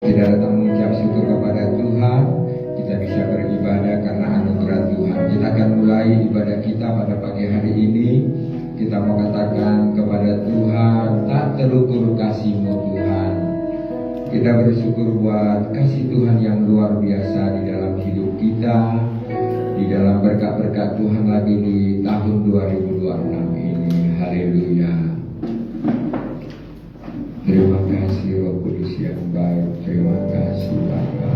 Kita datang mengucap syukur kepada Tuhan. Kita bisa beribadah karena anugerah Tuhan. Kita akan mulai ibadah kita pada pagi hari ini. Kita mau katakan kepada Tuhan, tak terukur kasih-Mu Tuhan. Kita bersyukur buat kasih Tuhan yang luar biasa di dalam hidup kita, di dalam berkat-berkat Tuhan lagi di tahun 2026 ini. Haleluya. Terima kasih Roh Kudus yang baik. Terima kasih Bapa.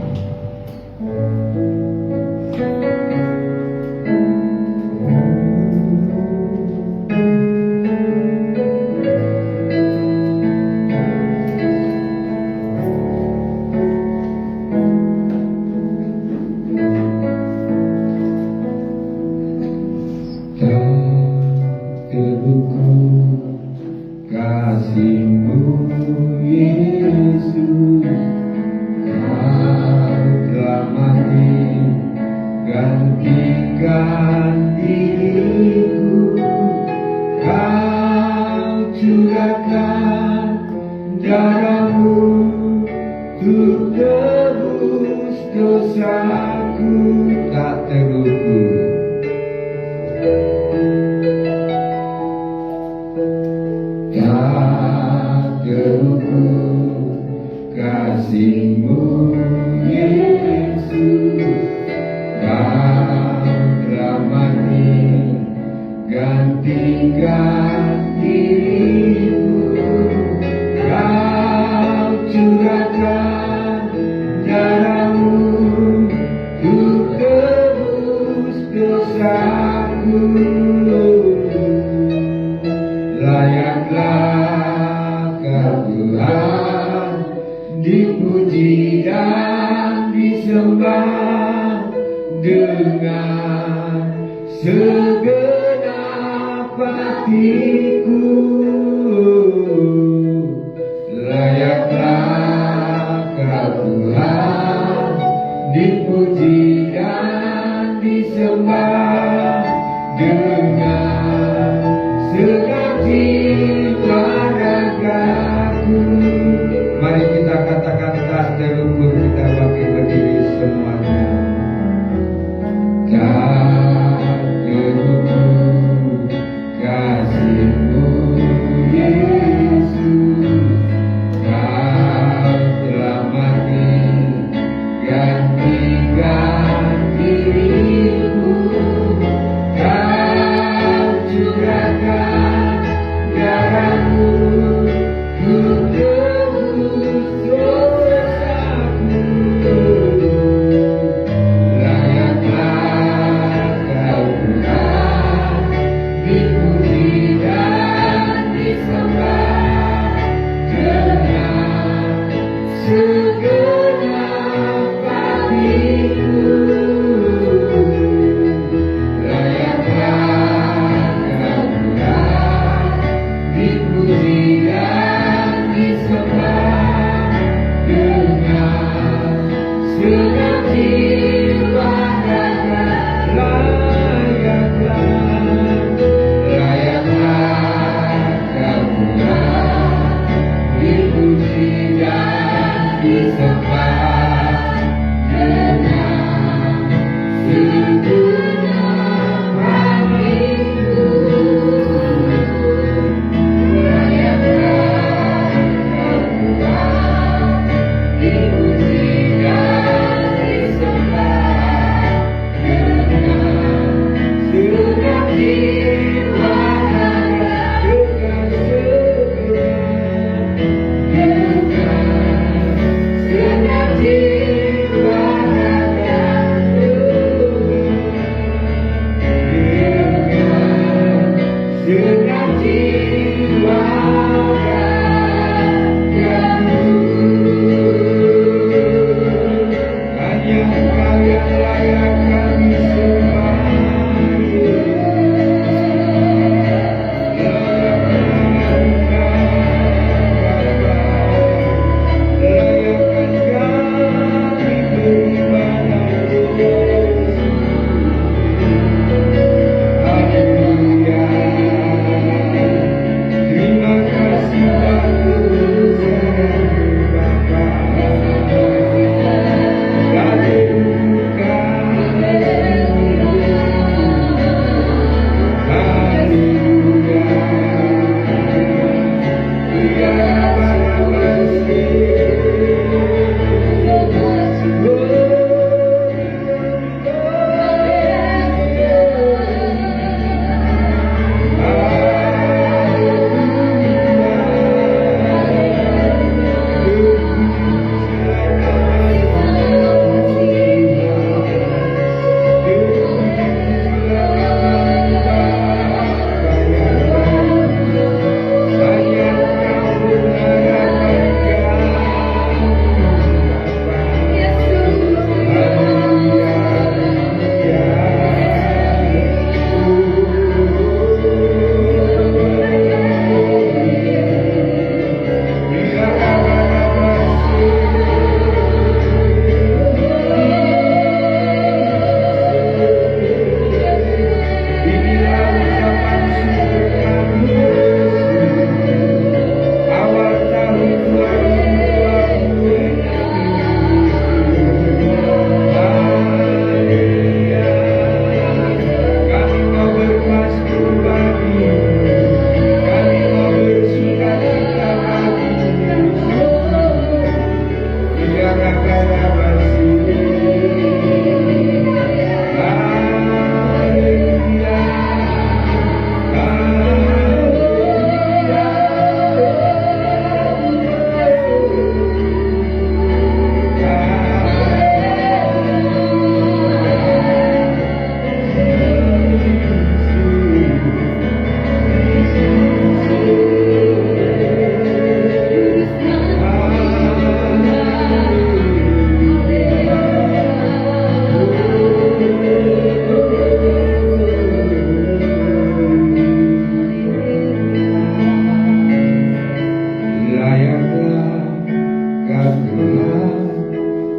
Segala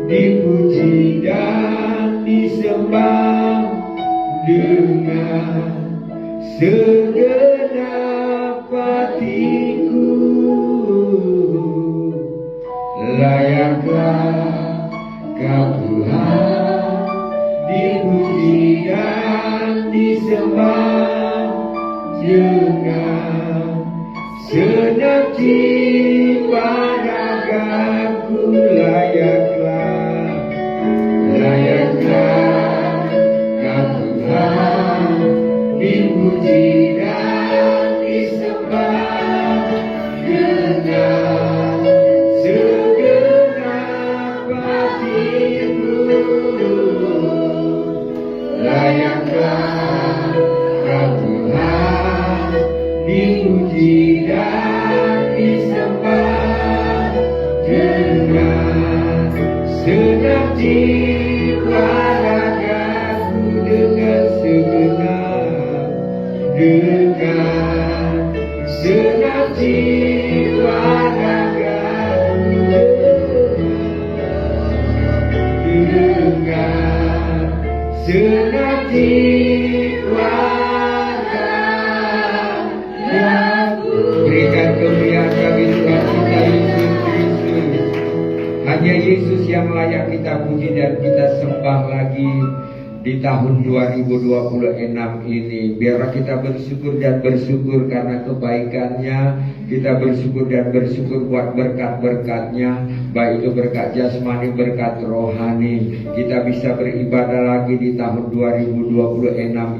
dipuji dan disembah dengan segenap hatiku. Layaklah Kau Tuhan, dipuji dan disembah dengan segenap jiwa ragaku. Layaklah Kau Tuhan, dipuji dan disembah dengan segenap hatiku. Layaklah Kau Tuhan, dipuji dan disembah dengan segenap jiwa ragaku, dengan segenap jiwa ragaku, dengan segenap jiwa ragaku. Berikan kemuliaan bagi Tuhan kita Yesus Kristus. Hanya Yesus yang layak kita puji dan kita sembah lagi di tahun 2026 ini. Biarlah kita bersyukur dan bersyukur karena kebaikannya. Kita bersyukur dan bersyukur buat berkat-berkatnya, baik itu berkat jasmani, berkat rohani. Kita bisa beribadah lagi di tahun 2026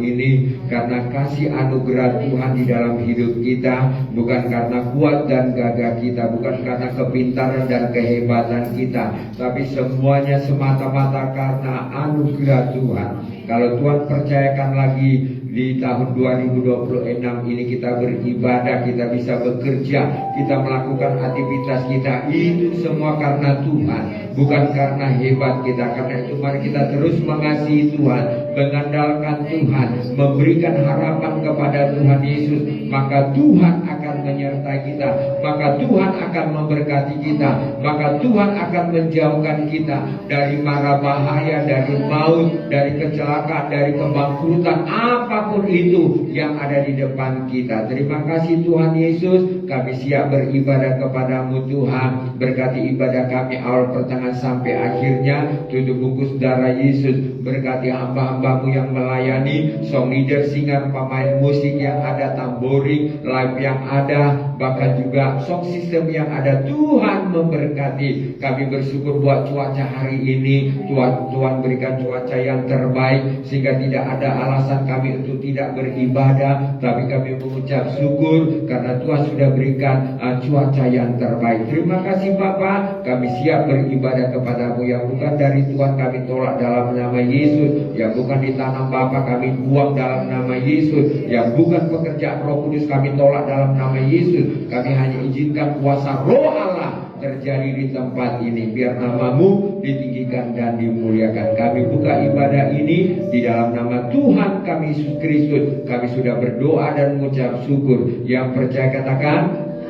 ini karena kasih anugerah Tuhan di dalam hidup kita, bukan karena kuat dan gagah kita, bukan karena kepintaran dan kehebatan kita, tapi semuanya semata-mata karena anugerah Tuhan. Kalau Tuhan percayakan lagi di tahun 2026 ini kita beribadah, kita bisa bekerja, kita melakukan aktivitas kita, itu semua karena Tuhan, bukan karena hebat kita. Karena itu mari kita terus mengasihi Tuhan, mengandalkan Tuhan, memberikan harapan kepada Tuhan Yesus, maka Tuhan akan menyertai kita, maka Tuhan akan memberkati kita, maka Tuhan akan menjauhkan kita dari mara bahaya, dari maut, dari kecelakaan, dari kebangkrutan, apapun itu yang ada di depan kita. Terima kasih Tuhan Yesus, kami siap beribadah kepadamu Tuhan. Berkati ibadah kami awal, pertengahan sampai akhirnya. Tutup bungkus darah Yesus. Berkati hamba-hambamu yang melayani, song leader, singer, pemain musik yang ada, tamboring, live yang ada, bahkan juga sound system yang ada. Tuhan memberkati. Kami bersyukur buat cuaca hari ini. Tuhan berikan cuaca yang terbaik sehingga tidak ada alasan kami untuk tidak beribadah, tapi kami mengucap syukur karena Tuhan sudah berikan cuaca yang terbaik. Terima kasih Bapa, kami siap beribadah kepadamu. Yang bukan dari Tuhan kami tolak dalam nama Yesus, yang bukan ditanam Bapa kami buang dalam nama Yesus, yang bukan pekerjaan Roh Kudus kami tolak dalam nama Yesus. Kami hanya izinkan kuasa Roh Allah terjadi di tempat ini, biar namamu ditinggikan dan dimuliakan. Kami buka ibadah ini di dalam nama Tuhan kami Yesus Kristus. Kami sudah berdoa dan mengucap syukur. Yang percaya katakan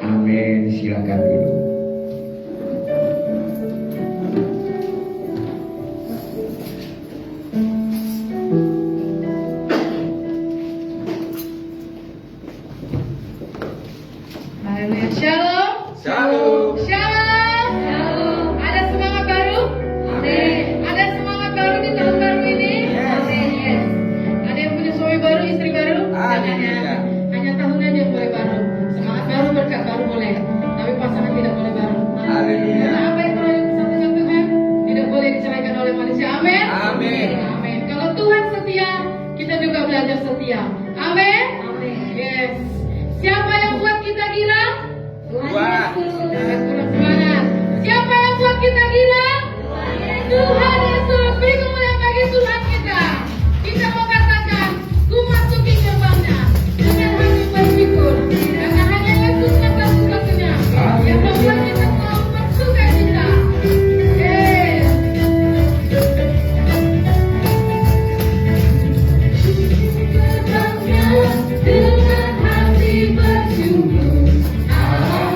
amin. Silakan dulu. Haleluya. Shalom. Shalom. Shalom. Shalom. Ada semangat baru? Amin. Ada semangat baru di tahun baru ini? Amin. Yes. Ada yang punya suami baru, istri baru? Jangan ya. Hanya tahunan yang boleh baru. Semangat baru, berkat baru boleh. Tapi pasangan tidak boleh baru. Haleluya. Karena apa yang telah disatukan Tuhan tidak boleh diceraikan oleh manusia. Amin. Amin. Amin. Kalau Tuhan setia, kita juga belajar setia. Amin. Amin. Yes. Siapa yang buat kita gila? Tuhan. Jangan kurang semangat. Siapa yang buat kita gila? Tuhan Yesus. Beri kemuliaan bagi Tuhan kita. Kita mau katakan, ku masuki gerbangnya dengan hati bersyukur. Karena hanya Yesus yang satu-satunya yang membuat kita selalu bersuka cita. Gerbangnya dengan hati bersyukur. Allah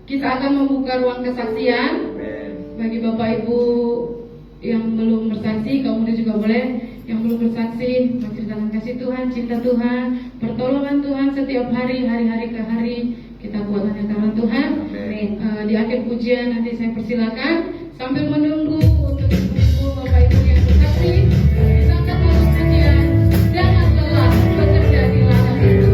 Kita akan membuka ruang kesaksian. Bagi Bapak Ibu yang belum bersaksi, kamu juga boleh yang belum bersaksi menceritakan kasih Tuhan, cinta Tuhan, pertolongan Tuhan setiap hari, hari-hari ke hari. Kita buat hanya karena Tuhan. Di akhir pujian nanti saya persilakan sambil menunggu untuk ibu Bapak Ibu yang bersaksi kita akan mulai pujian. Jangan lelah bekerja di ladang itu.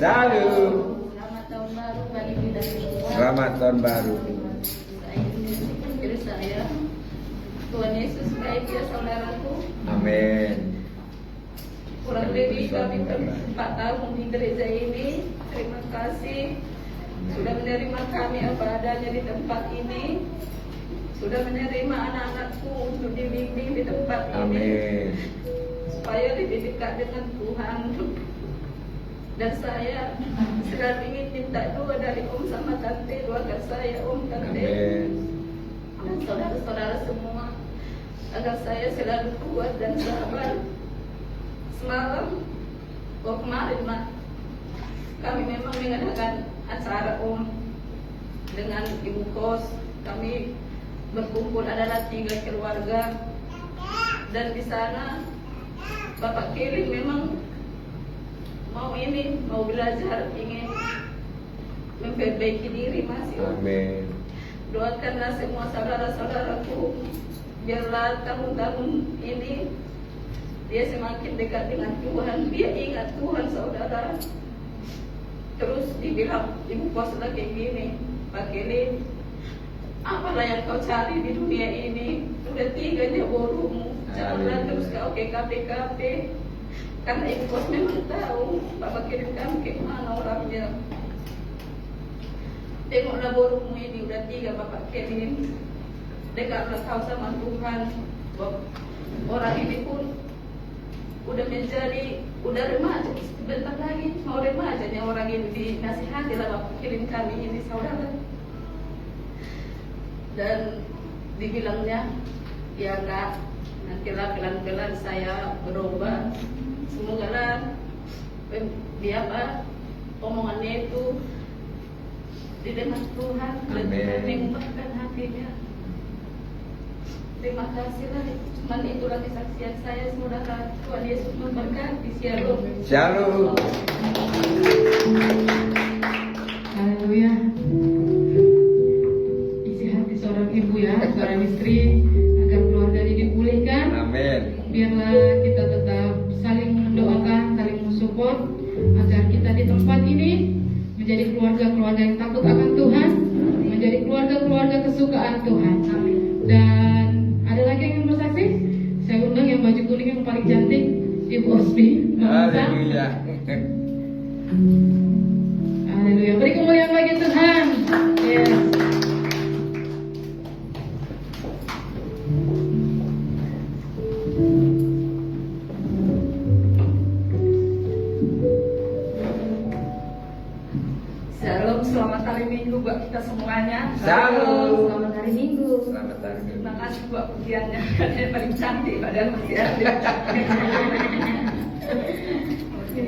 Selamat tahun baru bagi kita semua. Selamat tahun baru. Saya Tuhan Yesus baik ya saudaraku. Amin. Kurang lebih kami 4 tahun di gereja ini. Terima kasih sudah menerima kami apa adanya di tempat ini. Sudah menerima anak-anakku untuk dibimbing di tempat ini. Amin. Supaya lebih dekat dengan Tuhan. Dan saya selalu ingin minta doa dari Om sama Tante, doakan saya Om, Tante, dan saudara-saudara semua agar saya selalu kuat dan sabar. Semalam, kemarin kami memang mengadakan acara Om dengan ibu kos. Kami berkumpul adalah 3 keluarga, dan di sana Bapak Kelly memang mau belajar, ingin memperbaiki diri masih. Amin. Doakanlah semua saudara-saudaraku, biarlah tahun-tahun ini dia semakin dekat dengan Tuhan, dia ingat Tuhan saudara. Terus dibilang ibu kos lagi gini, Pak Kelly, apalah yang kau cari di dunia ini? Udah 3 borumu, janganlah terus kau ke KPKP. Karena ibu bos memang tahu Bapak kirim kami ke mana orangnya. Tengoklah burungmu ini udah 3 Bapak Kevin. Dia gak pernah tahu sama Tuhan. Orang ini pun udah remaja, sebentar lagi mau remajanya orang ini. Dinasihati lah Bapak Kevin kami ini saudara. Dan dibilangnya, ya Kak, nantilah pelan-pelan saya berubah. Semoga lah dia omongannya itu didengar Tuhan dan Tuhan mengubahkan hatinya. Terima kasih lah. Cuman itulah kesaksian saya, saudara. Tuhan Yesus memberkati. Shalom. Shalom. Haleluya. Isi hati seorang ibu ya, seorang istri, agar keluarganya dipulihkan. Amin. Biarlah kita tetap saling mendoakan, saling mensupport, agar kita di tempat ini menjadi keluarga-keluarga yang takut akan Tuhan, menjadi keluarga-keluarga kesukaan Tuhan. Amin. Dan ada lagi yang ingin bersaksi? Saya undang yang baju kuning yang paling cantik, Ibu Osbi. Haleluya. Haleluya. Beri kemuliaan bagi Tuhan. Yes. Shalom, selamat hari Minggu buat kita semuanya. Shalom. Selamat hari Minggu. Selamat hari Minggu. Terima kasih buat pujiannya. Yang paling cantik padahal masih ada. Oke.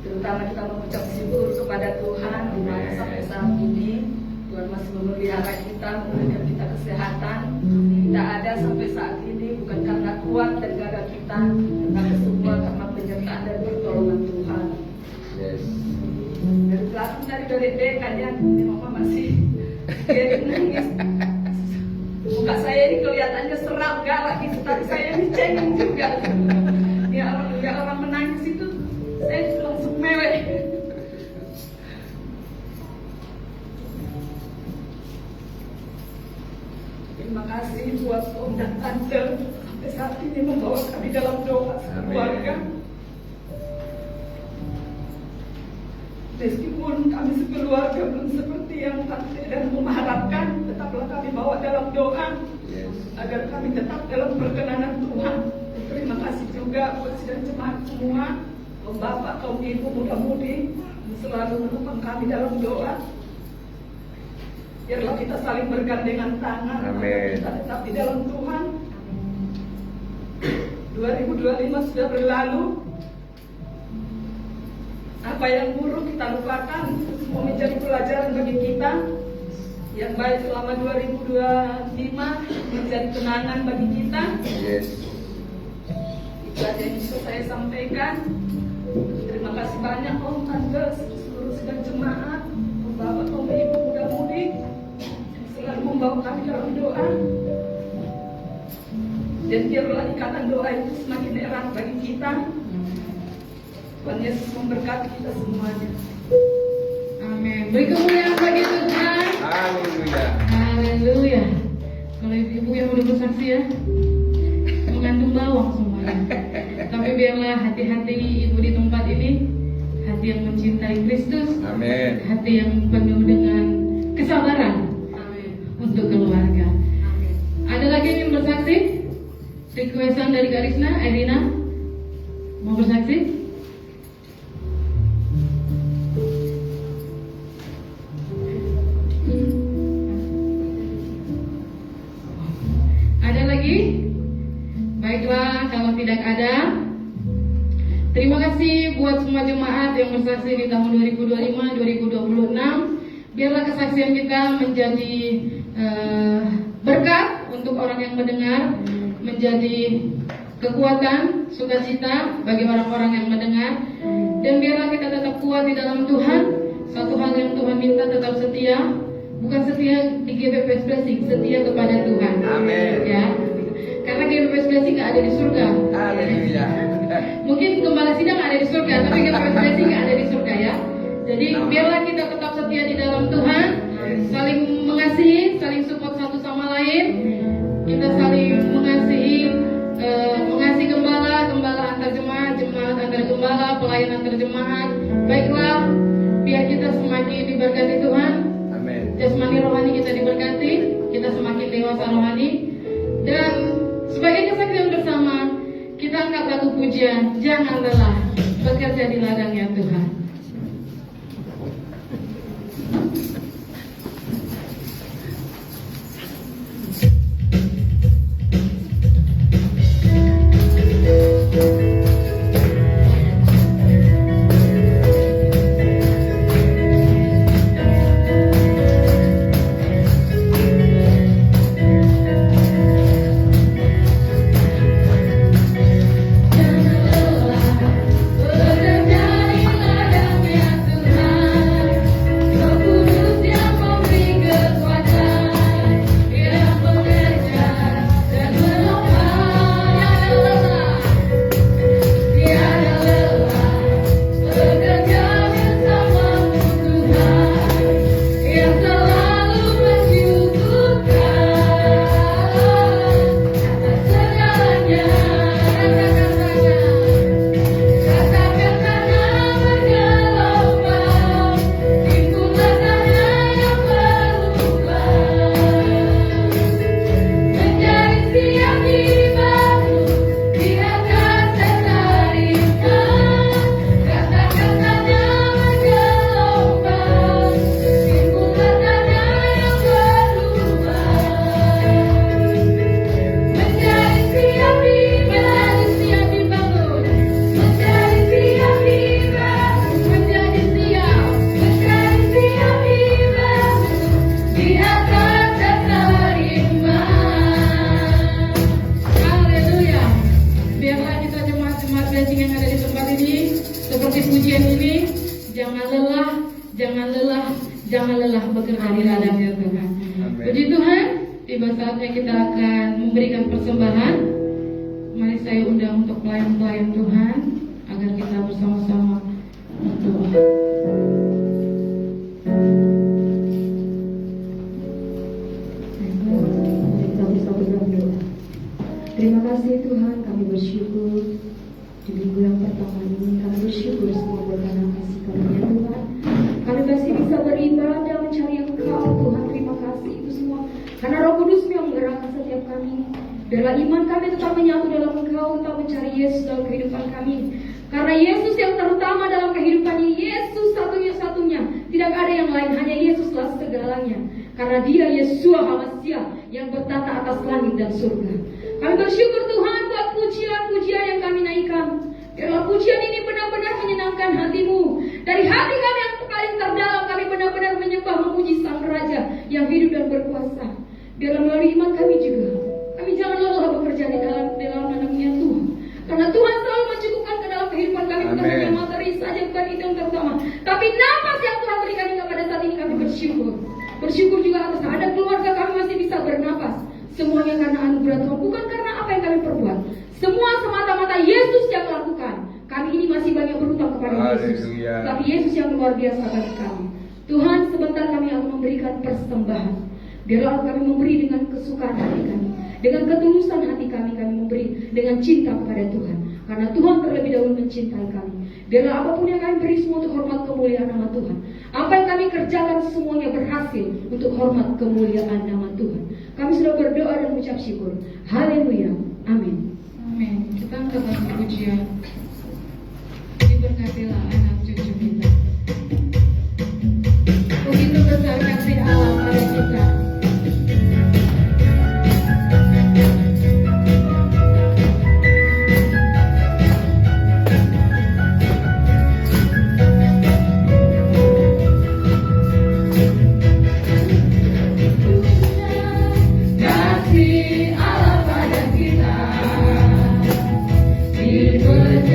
Terutama kita mengucap syukur kepada Tuhan dimana sampai saat ini Tuhan masih memelihara kita, memberikan kita kesehatan. Tidak ada sampai saat ini bukan karena kuat dan gagah kita, tetapi semua karena penyertaan dan pertolongan Tuhan. Yes. Dari belakang dari BK ya, ini mama masih jadi nangis. Muka saya ini kelihatannya seram galak gitu, tapi saya dicengin juga. Ya orang menangis itu, saya langsung mewek. Terima kasih buat Om dan Tante sampai saat ini membawa kami dalam doa keluarga. Meskipun kami sekeluarga belum seperti yang Tante dan mengharapkan, tetaplah kami bawa dalam doa agar kami tetap dalam perkenanan Tuhan. Terima kasih juga buat sidang jemaat semua, kaum bapak, kaum ibu, muda-mudi yang selalu mendukung kami dalam doa. Biarlah kita saling bergandengan tangan, Amin. kita tetap di dalam Tuhan. 2025 sudah berlalu. Apa yang buruk kita lupakan, semua menjadi pelajaran bagi kita. Yang baik selama 2025 menjadi kenangan bagi kita. Yes. Itu aja yang bisa saya sampaikan. Terima kasih banyak Om, Tante, seluruh sidang jemaat, Om Bapak, Om Ibu, muda-mudi yang selalu membawa kami dalam doa. Dan biarlah ikatan doa itu semakin erat bagi kita. Tuhan Yesus memberkati kita semuanya. Amin. Beri kemuliaan bagi Tuhan. Haleluya. Haleluya. Kalau ibu yang udah bersaksi ya, mengandung bawang semuanya. Tapi biarlah hati-hati ibu di tempat ini, hati yang mencintai Kristus, Amin. hati yang penuh dengan kesabaran untuk keluarga. Ada lagi yang bersaksi? Requestan dari Karisna, Irina mau bersaksi? Ada lagi? Baiklah, kalau tidak ada, terima kasih buat semua jemaat yang bersaksi di tahun 2025-2026. Biarlah kesaksian kita menjadi berkat untuk orang yang mendengar, menjadi kekuatan, sukacita bagi orang-orang yang mendengar. Dan biarlah kita tetap kuat di dalam Tuhan. Satu hal yang Tuhan minta, tetap setia. Bukan setia di GBPS Blessing, setia kepada Tuhan. Amin. Ya, karena GBPS Blessing nggak ada di surga. Haleluya. Mungkin gembala sidang ada di surga, tapi GBPS Blessing nggak ada di surga ya. Jadi biarlah kita tetap setia di dalam Tuhan, saling mengasihi, saling support satu sama lain. Kita saling mengasihi, mengasihi gembala antar jemaat, jemaat antar gembala, pelayan antar jemaat. Baiklah, biar kita semakin diberkati Tuhan. satu pujian, jangan lelah bekerja di ladangnya Tuhan. Jangan lelah bekerja di ladangnya Tuhan. Puji Tuhan, tiba saatnya kita akan memberikan persembahan. Mari saya undang untuk pelayan-pelayan Tuhan agar kita bersama-sama berdoa. Kita bisa berdoa. Terima kasih Tuhan, kami bersyukur di minggu yang pertama ini. Kami bersyukur semua karena kasih karunia Tuhan. Kami masih bisa beribadah mencari Engkau Tuhan. Terima kasih itu semua karena Roh Kudus yang menggerakkan setiap kami. Biarlah iman kami tetap menyatu dalam Engkau, tetap mencari Yesus dalam kehidupan kami. Karena Yesus yang terutama dalam kehidupan ini, Yesus satu-satunya. Tidak ada yang lain, hanya Yesuslah segalanya. Karena Dia Yeshua HaMashiach yang bertata atas langit dan surga. Kami bersyukur Tuhan buat pujian-pujian yang kami naikkan. Biarlah pujian ini benar-benar menyenangkan hati-Mu. Dari hati kami yang paling terdalam, kami benar-benar menyembah memuji Sang Raja yang hidup dan berkuasa. Biarlah melalui iman kami juga, kami jangan lelah bekerja di dalam nama-Nya Tuhan. Karena Tuhan selalu mencukupkan ke dalam kehidupan kami, bukan hanya materi saja, bukan itu yang terutama, tapi nafas yang Tuhan berikan hingga pada saat ini kami bersyukur. Bersyukur juga atas ada keluarga kami masih bisa bernapas. Semuanya karena anugerah Tuhan, bukan karena apa yang kami perbuat. Semua semata-mata Yesus yang melakukan. Kami ini masih banyak berhutang kepada Yesus, tapi Yesus yang luar biasa bagi kami. Tuhan, sebentar kami akan memberikan persembahan. Biarlah kami memberi dengan kesukaan hati kami, dengan ketulusan hati kami memberi dengan cinta kepada Tuhan. Karena Tuhan terlebih dahulu mencintai kami. Biarlah apapun yang kami beri semua untuk hormat kemuliaan nama Tuhan. Apa yang kami kerjakan semuanya berhasil untuk hormat kemuliaan nama Tuhan. Kami sudah berdoa dan mengucap syukur. Haleluya. Amin. Amin. Kita angkat lagi pujian. Diberkatilah anak cucu kita. Begitu besar kasih Allah pada kita. Kasih Allah pada kita. Diberkati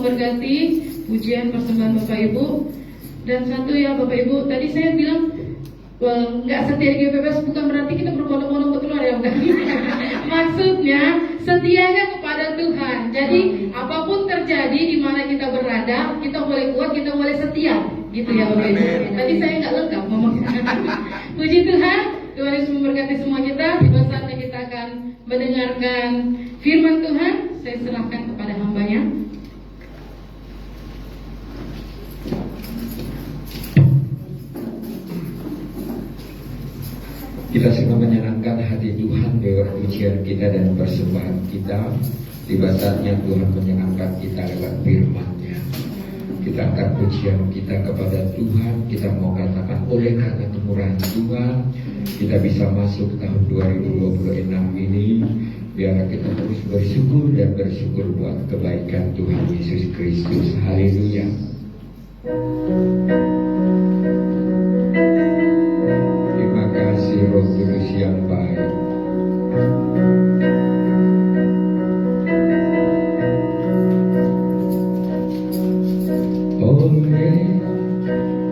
memberkati pujian persembahan Bapak Ibu. Dan satu ya Bapak Ibu, tadi saya bilang nggak setia di GPPS bukan berarti kita berbondong-bondong keluar ya, bukan. Maksudnya setianya kepada Tuhan. Jadi apapun terjadi di mana kita berada, kita boleh kuat, kita boleh setia, gitu ya Bapak Ibu. Tadi saya nggak lengkap ngomong. Puji Tuhan, Tuhan Yesus memberkati semua kita. Saatnya kita akan mendengarkan firman Tuhan. Saya serahkan kepada hambanya. Kita semua menyenangkan hati Tuhan lewat pujian kita dan persembahan kita. Tiba saatnya Tuhan menyenangkan kita lewat firman-Nya. Kita angkat pujian kita kepada Tuhan. Kita mau katakan oleh karena kemurahan Tuhan, kita bisa masuk tahun 2026 ini. Biar kita terus bersyukur dan bersyukur buat kebaikan Tuhan Yesus Kristus. Haleluya. Terima kasih Roh Kudus yang baik. Oleh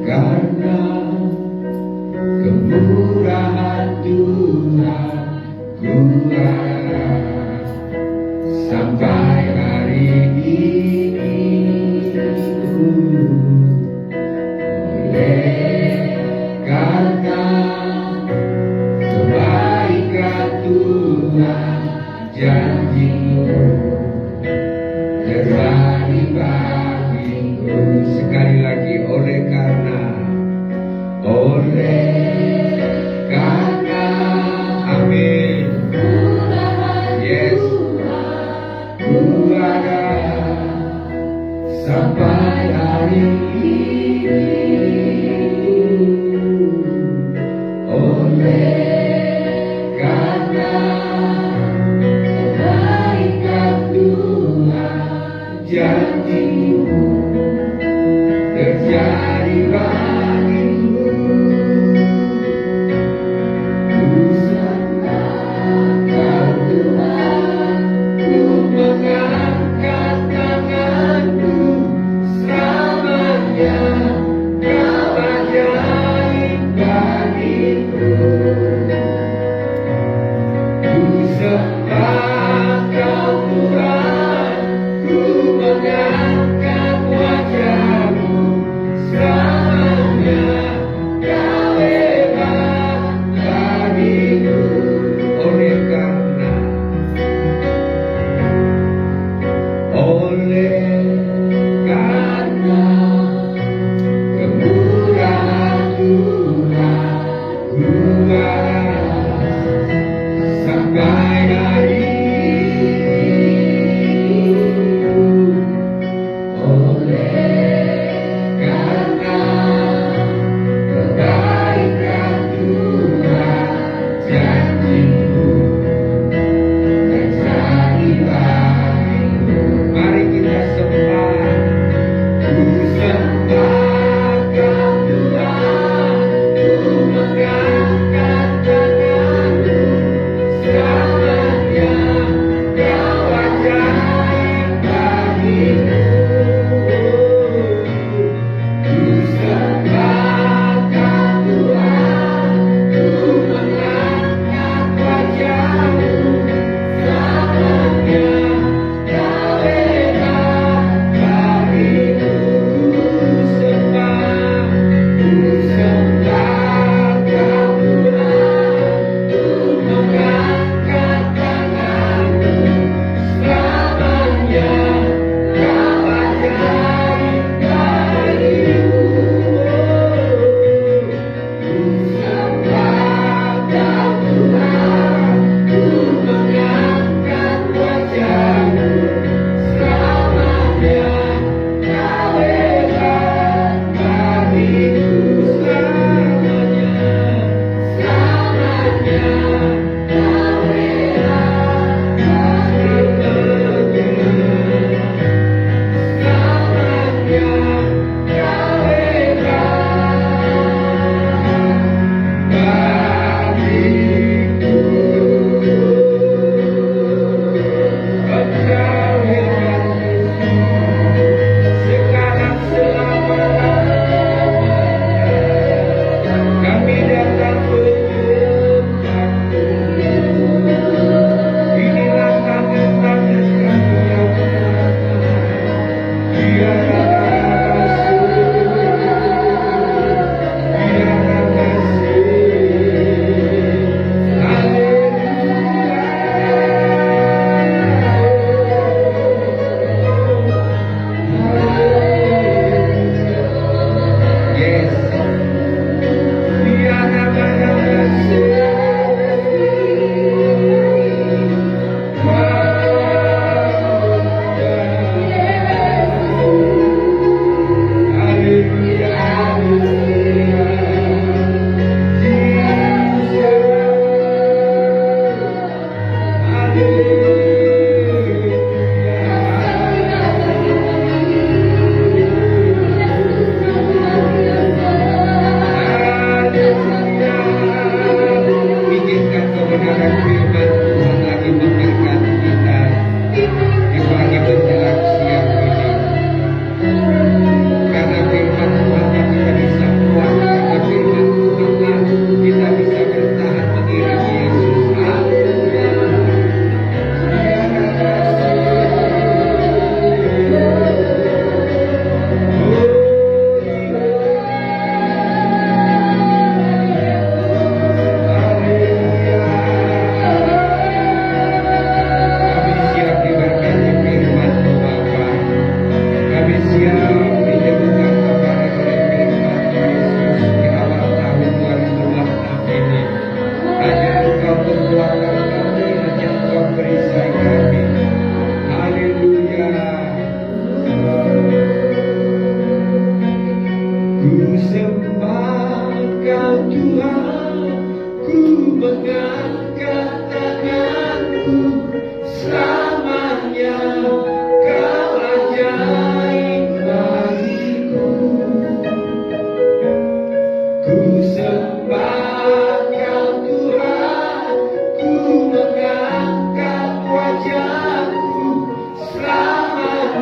karena kemurahan Tuhan, ku harap sampai hari ini. Oleh karena kebaikan Tuhan, janji-Mu terjadi bagiku. Sekali lagi, oleh karena amin. Yes, ku harap sampai hari ini. Oleh karena kebaikan Tuhan, janji-Mu terjadi bagiku. Ku sembah Kau Tuhan, ku mengangkat tanganku selamanya. Kau ajaib bagiku. Ku sembah Kau Tuhan, ku mengangkat wajah-Mu selamanya. Kau hebat bagiku. Oleh karena kemurahan Tuhan, ku harap sampai hari ini. Oleh karena kebaikan Tuhan, janji-Mu terjadi bagiku. Mari kita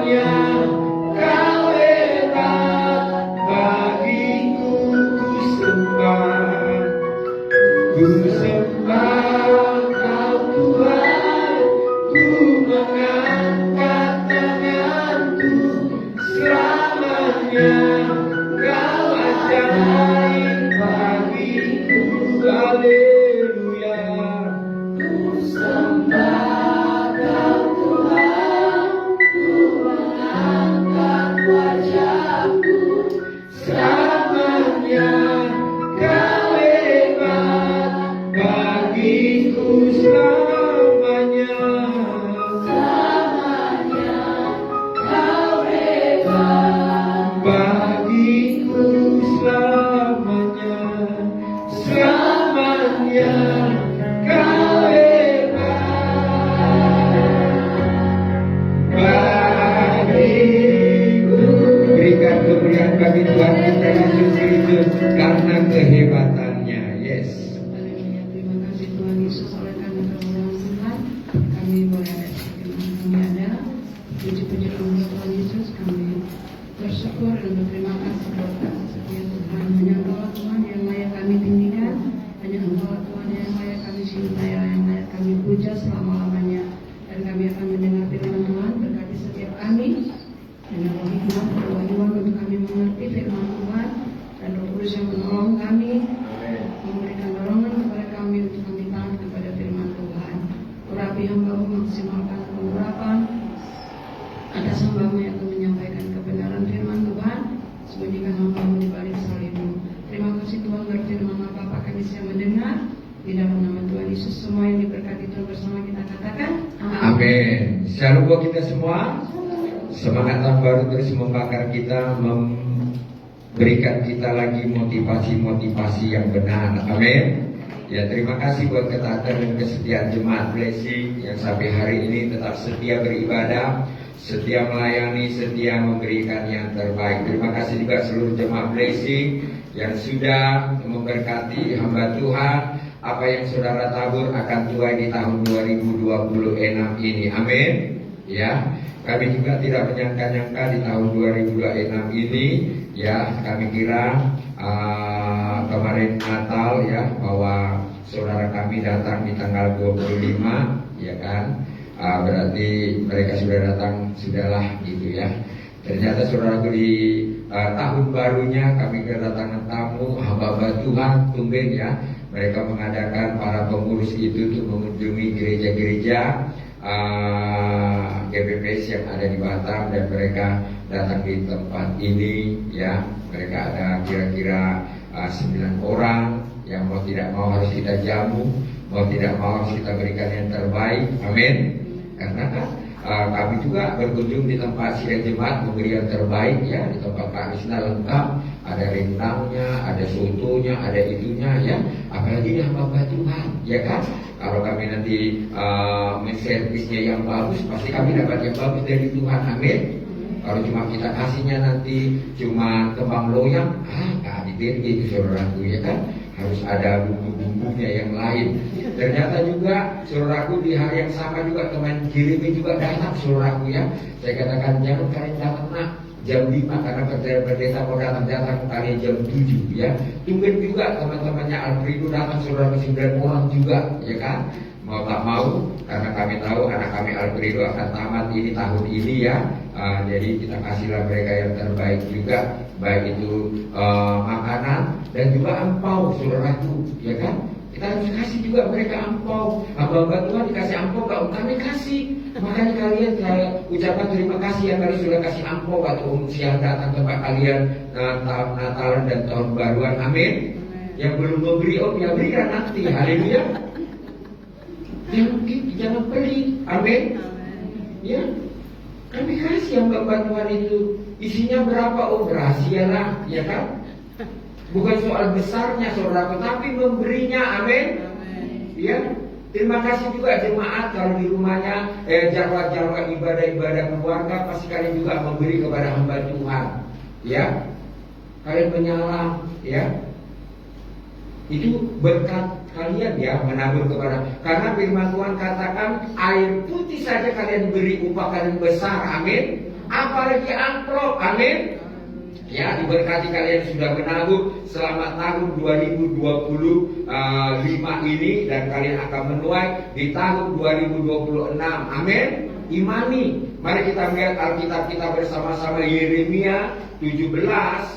Selamanya Kau hebat, bagiku ku sembah Kau Tuhan, ku mengangkat tanganku. Selamanya Kau ajaib bagiku. Haleluya. Ku sembah Kau Tuhan, ku mengangkat wajahku. Selamanya Kau hebat bagiku. Selamanya Kau hebat bagiku. Selamanya Kau hebat bagiku. Berikan kemuliaan bagi Tuhan kita Yesus Kristus karena kehebatannya. Yes. Haleluya, terima kasih Tuhan Yesus oleh karena kemuliaan Tuhan kami boleh ada seperti kami ada. Puji-puji untuk Tuhan Yesus, kami bersyukur dan berterima kasih buat kasih setia Tuhan. Hanya Engkau Tuhan yang layak kami tinggikan, hanya Engkau Tuhan yang layak kami cintai, yang layak kami puja selama-lamanya. Dan kami akan mendengar firman Tuhan, berkati setiap kami dengan roh hikmat, kewajiban untuk kami mengerti firman Tuhan, dan Roh Kudus yang menolong kami, memberikan dorongan kepada kami untuk kami taat kepada firman Tuhan. Urapi hamba-Mu, maksimalkan pengurapan atas hamba-Mu yang akan menyampaikan kebenaran firman Tuhan. Sembunyikan hamba-Mu di balik salib-Mu. Terima kasih Tuhan, berfirman apa kami siap mendengar. Di dalam nama Tuhan Yesus, semua yang diberkati Tuhan bersama kita katakan Amin. Shalom buat kita semua. Semangat tahun baru terus membakar kita, memberikan kita lagi motivasi-motivasi yang benar. Amin. Ya, terima kasih buat ketaatan dan kesetiaan jemaat Blessing yang sampai hari ini tetap setia beribadah, setia melayani, setia memberikan yang terbaik. Terima kasih juga seluruh jemaat Blessing yang sudah memberkati hamba Tuhan. Apa yang saudara tabur akan tuai di tahun 2026 ini. Amin. Ya, kami juga tidak menyangka-nyangka di tahun 2026 ini, ya, kami kira kemarin Natal ya, bahwa saudara kami datang di tanggal 25, ya kan, berarti mereka sudah datang, sudahlah gitu ya. Ternyata saudaraku di tahun barunya kami kedatangan tamu hamba-hamba Tuhan, tumben ya, mereka mengadakan para pengurus itu untuk mengunjungi gereja-gereja GPPS yang ada di Batam, dan mereka datang di tempat ini ya. Mereka ada kira-kira 9 orang yang mau tidak mau harus kita jamu, mau tidak mau harus kita berikan yang terbaik. Amin. Karena kami juga berkunjung di tempat sidang jemaat, memberi yang terbaik ya. Di tempat Pak Krisna lengkap, ada rendangnya, ada sotonya, ada itunya ya. Apalagi di hamba Tuhan, ya kan? Kalau kami nanti menservisnya yang bagus, pasti kami dapat yang bagus dari Tuhan. Amin. Kalau cuma kita kasihnya nanti cuma kembang loyang, nggak diterima saudaraku, ya kan? Harus ada bumbu-bumbunya yang lain. Ternyata juga saudaraku di hari yang sama juga teman Jeremy juga datang saudaraku ya. Saya katakan jangan kalian datang nak jam 5 karena pendeta mau datang kalian jam 7 ya. Tungguin juga teman-temannya Alfredo datang saudaraku 9 orang juga, ya kan? Mau tak mau, karena kami tahu anak kami Alfredo akan tamat ini tahun ini ya. Jadi kita kasihlah mereka yang terbaik juga, baik itu makanan dan juga angpau saudaraku, ya kan? Kita harus kasih juga mereka angpau. Hamba-hamba Tuhan dikasih angpau, kalau kami kasih. Makanya kalian saya ucapkan terima kasih yang kalian sudah kasih angpau waktu siang datang tempat kalian tahun Natalan dan tahun baruan. Amin. Yang belum memberi ya berikan nanti. Haleluya. Jangan pelit. Amin. Ya. Kami kasih yang bantuan itu. Isinya berapa? Rahasia lah, ya kan? Bukan soal besarnya saudara, tapi memberinya. Amin. Ya. Terima kasih juga jemaat kalau di rumahnya jadwal-jadwal ibadah-ibadah keluarga pasti kalian juga memberi kepada hamba Tuhan. Ya. Kalian menyalam, ya. Itu berkat kalian ya menabur kepada, karena firman Tuhan katakan air putih saja kalian beri upah kalian besar, amin. Apalagi amplop, amin. Ya, diberkati kalian sudah menabur selama tahun 2025 ini, dan kalian akan menuai di tahun 2026, amin. Imani. Mari kita melihat Alkitab kita bersama-sama, Yeremia 17.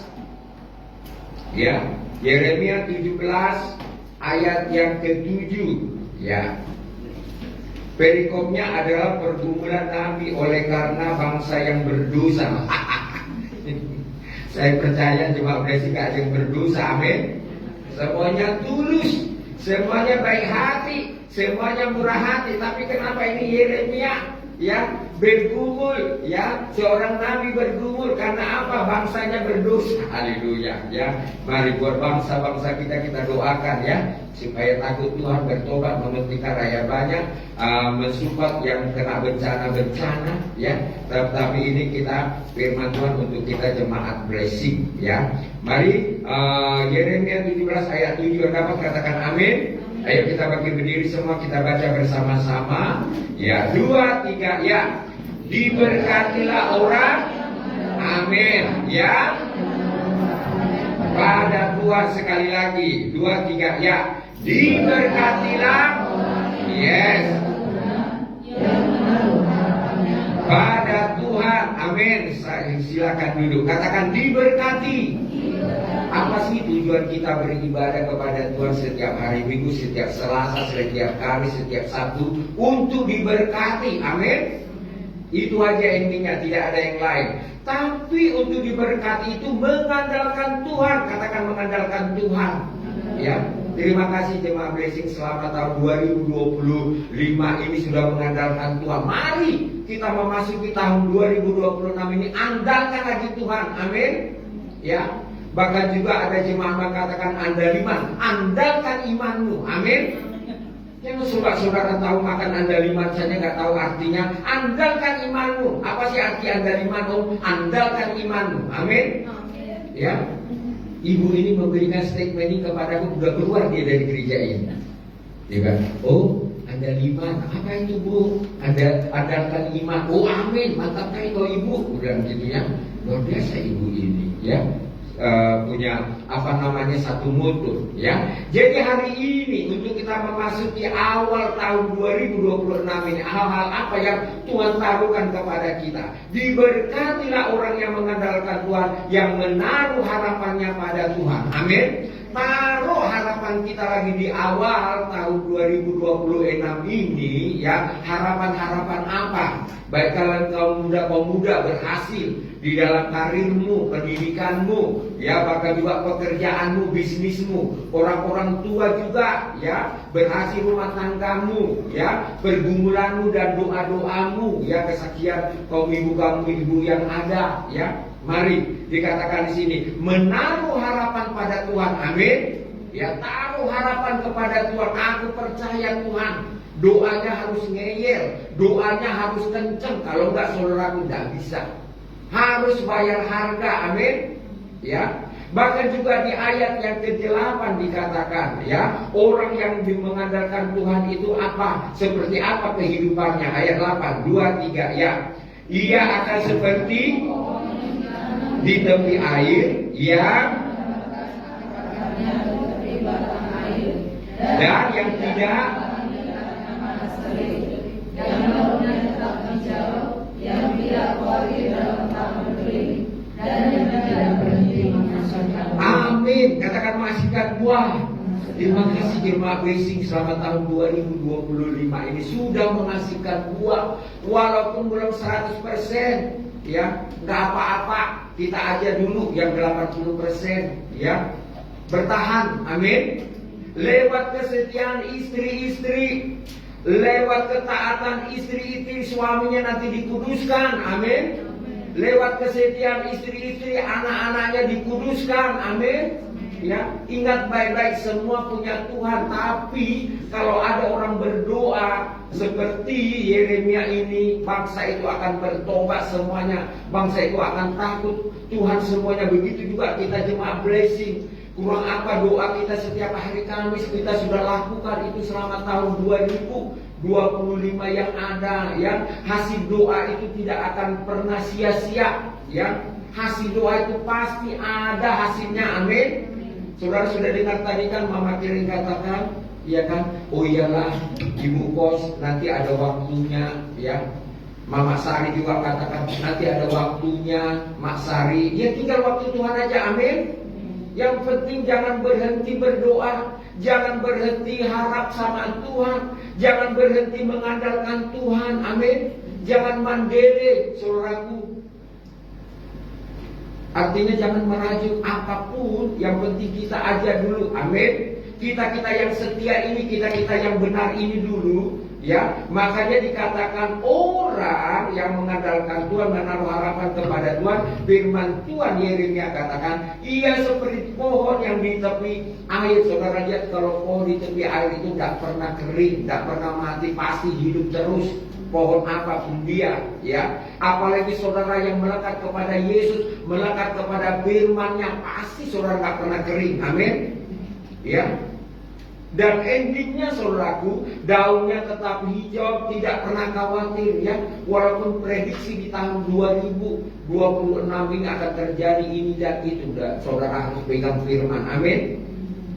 Ya, Yeremia 17 ayat yang ke-7. Ya. Perikopnya adalah pergumulan Nabi oleh karena bangsa yang berdosa. Saya percaya jemaat blessing gak ada yang berdosa, amin. Semuanya tulus, semuanya baik hati, semuanya murah hati. Tapi kenapa ini Yeremia ya bergumul, ya seorang nabi bergumul karena apa? Bangsanya berdosa. Haleluya, ya. Mari buat bangsa-bangsa kita doakan ya, supaya takut Tuhan, bertobat, memelihara raya banyak, mensupport yang kena bencana ya. Tetapi ini kita firman Tuhan untuk kita jemaat blessing ya. Mari Yeremia 17 ayat 7 dapat katakan amin. Ayo kita bagi berdiri semua, kita baca bersama-sama. Ya, 2, 3, ya. Diberkatilah orang, amin. Ya. Pada Tuhan sekali lagi, 2, 3, ya. Diberkatilah, yes. Pada Tuhan, amin. Silakan duduk. Katakan diberkati. Apa sih tujuan kita beribadah kepada Tuhan setiap hari Minggu, setiap Selasa, setiap Kamis, setiap Sabtu? Untuk diberkati, amin. Itu aja intinya, tidak ada yang lain. Tapi untuk diberkati itu mengandalkan Tuhan. Katakan mengandalkan Tuhan. Ya, terima kasih jemaat blessing, selama tahun 2025 ini sudah mengandalkan Tuhan. Mari kita memasuki tahun 2026 ini, andalkan lagi Tuhan, amin. Ya. Bahkan juga ada jemaat mengatakan andaliman, andalkan imanmu, amin. Yang saudara tahu makan andaliman saja nggak tahu artinya. Andalkan imanmu. Apa sih arti andaliman? Andalkan imanmu, amin. Ya, ibu ini memberikan statement ini kepadaku, udah keluar dia dari gereja ini, ya kan? Oh, andaliman, apa itu bu? Andalkan iman. Oh amin, mantap kali kau ibu, udah gitu ya. Luar biasa ibu ini, ya. Punya apa namanya satu motor ya. Jadi hari ini untuk kita memasuki awal tahun 2026 ini, hal-hal apa yang Tuhan taruhkan kepada kita. Diberkatilah orang yang mengandalkan Tuhan, yang menaruh harapannya pada Tuhan, amin. Taruh harapan kita lagi di awal tahun 2026 ini ya. Harapan-harapan apa? Baik kalian kaum muda berhasil di dalam karirmu, pendidikanmu, ya, bahkan juga pekerjaanmu, bisnismu. Orang-orang tua juga, ya, berhasil rumah tanggamu, ya, pergumulanmu dan doa-doamu, ya, kesaksian kaum ibu yang ada, ya. Mari dikatakan di sini, menaruh harapan pada Tuhan, amin. Ya, taruh harapan kepada Tuhan. Aku percaya Tuhan. Doanya harus ngeyel, doanya harus kenceng. Kalau enggak saudaraku enggak bisa. Harus bayar harga, amin. Ya. Bahkan juga di ayat yang ke-8 dikatakan, ya, orang yang mengandalkan Tuhan itu apa? Seperti apa kehidupannya? Ayat 8, 2, 3, ya. Ia akan seperti di tepi air yang dan yang tidak amin. Katakan menghasilkan buah. Terima kasih jemaat blessing, selama tahun 2025 ini sudah menghasilkan buah. Walaupun belum 100%, ya, nggak apa-apa. Kita aja dulu yang 80%, ya. Bertahan, amin. Lewat kesetiaan istri-istri, lewat ketaatan istri-istri, suaminya nanti dikuduskan, amin. Lewat kesetiaan istri-istri, anak-anaknya dikuduskan, amin. Ya, ingat baik-baik, semua punya Tuhan. Tapi kalau ada orang berdoa seperti Yeremia ini, bangsa itu akan bertobat semuanya. Bangsa itu akan takut Tuhan semuanya. Begitu juga kita jemaat blessing. Kurang apa doa kita setiap hari Kamis kita sudah lakukan itu selama tahun 2025 yang ada, ya. Hasil doa itu tidak akan pernah sia-sia, ya. Hasil doa itu pasti ada hasilnya, amin. Saudara sudah dengar tadi kan Mama Kiring katakan, ya kan? Oh iyalah, Ibu Kos nanti ada waktunya, ya. Mama Sari juga katakan nanti ada waktunya, Mak Sari. Ya tinggal waktu Tuhan aja, amin. Yang penting jangan berhenti berdoa, jangan berhenti harap sama Tuhan, jangan berhenti mengandalkan Tuhan, amin. Jangan mandiri, saudaraku. Artinya jangan merajuk apapun, yang penting kita aja dulu, amin. Kita yang setia ini, kita yang benar ini dulu, ya. Makanya dikatakan orang yang mengandalkan Tuhan, menaruh harapan kepada Tuhan. Firman Tuhan Yeremia katakan, ia seperti pohon yang di tepi air. Saudara lihat kalau pohon di tepi air itu tidak pernah kering, tidak pernah mati, pasti hidup terus. Pohon apapun dia, ya. Apalagi saudara yang melekat kepada Yesus, melekat kepada firman-Nya, pasti saudara nggak pernah kering, amin. Ya. Dan endingnya saudaraku, daunnya tetap hijau, tidak pernah khawatir, ya. Walaupun prediksi di tahun 2026 ini akan terjadi ini dan itu, saudara harus pegang firman, amin.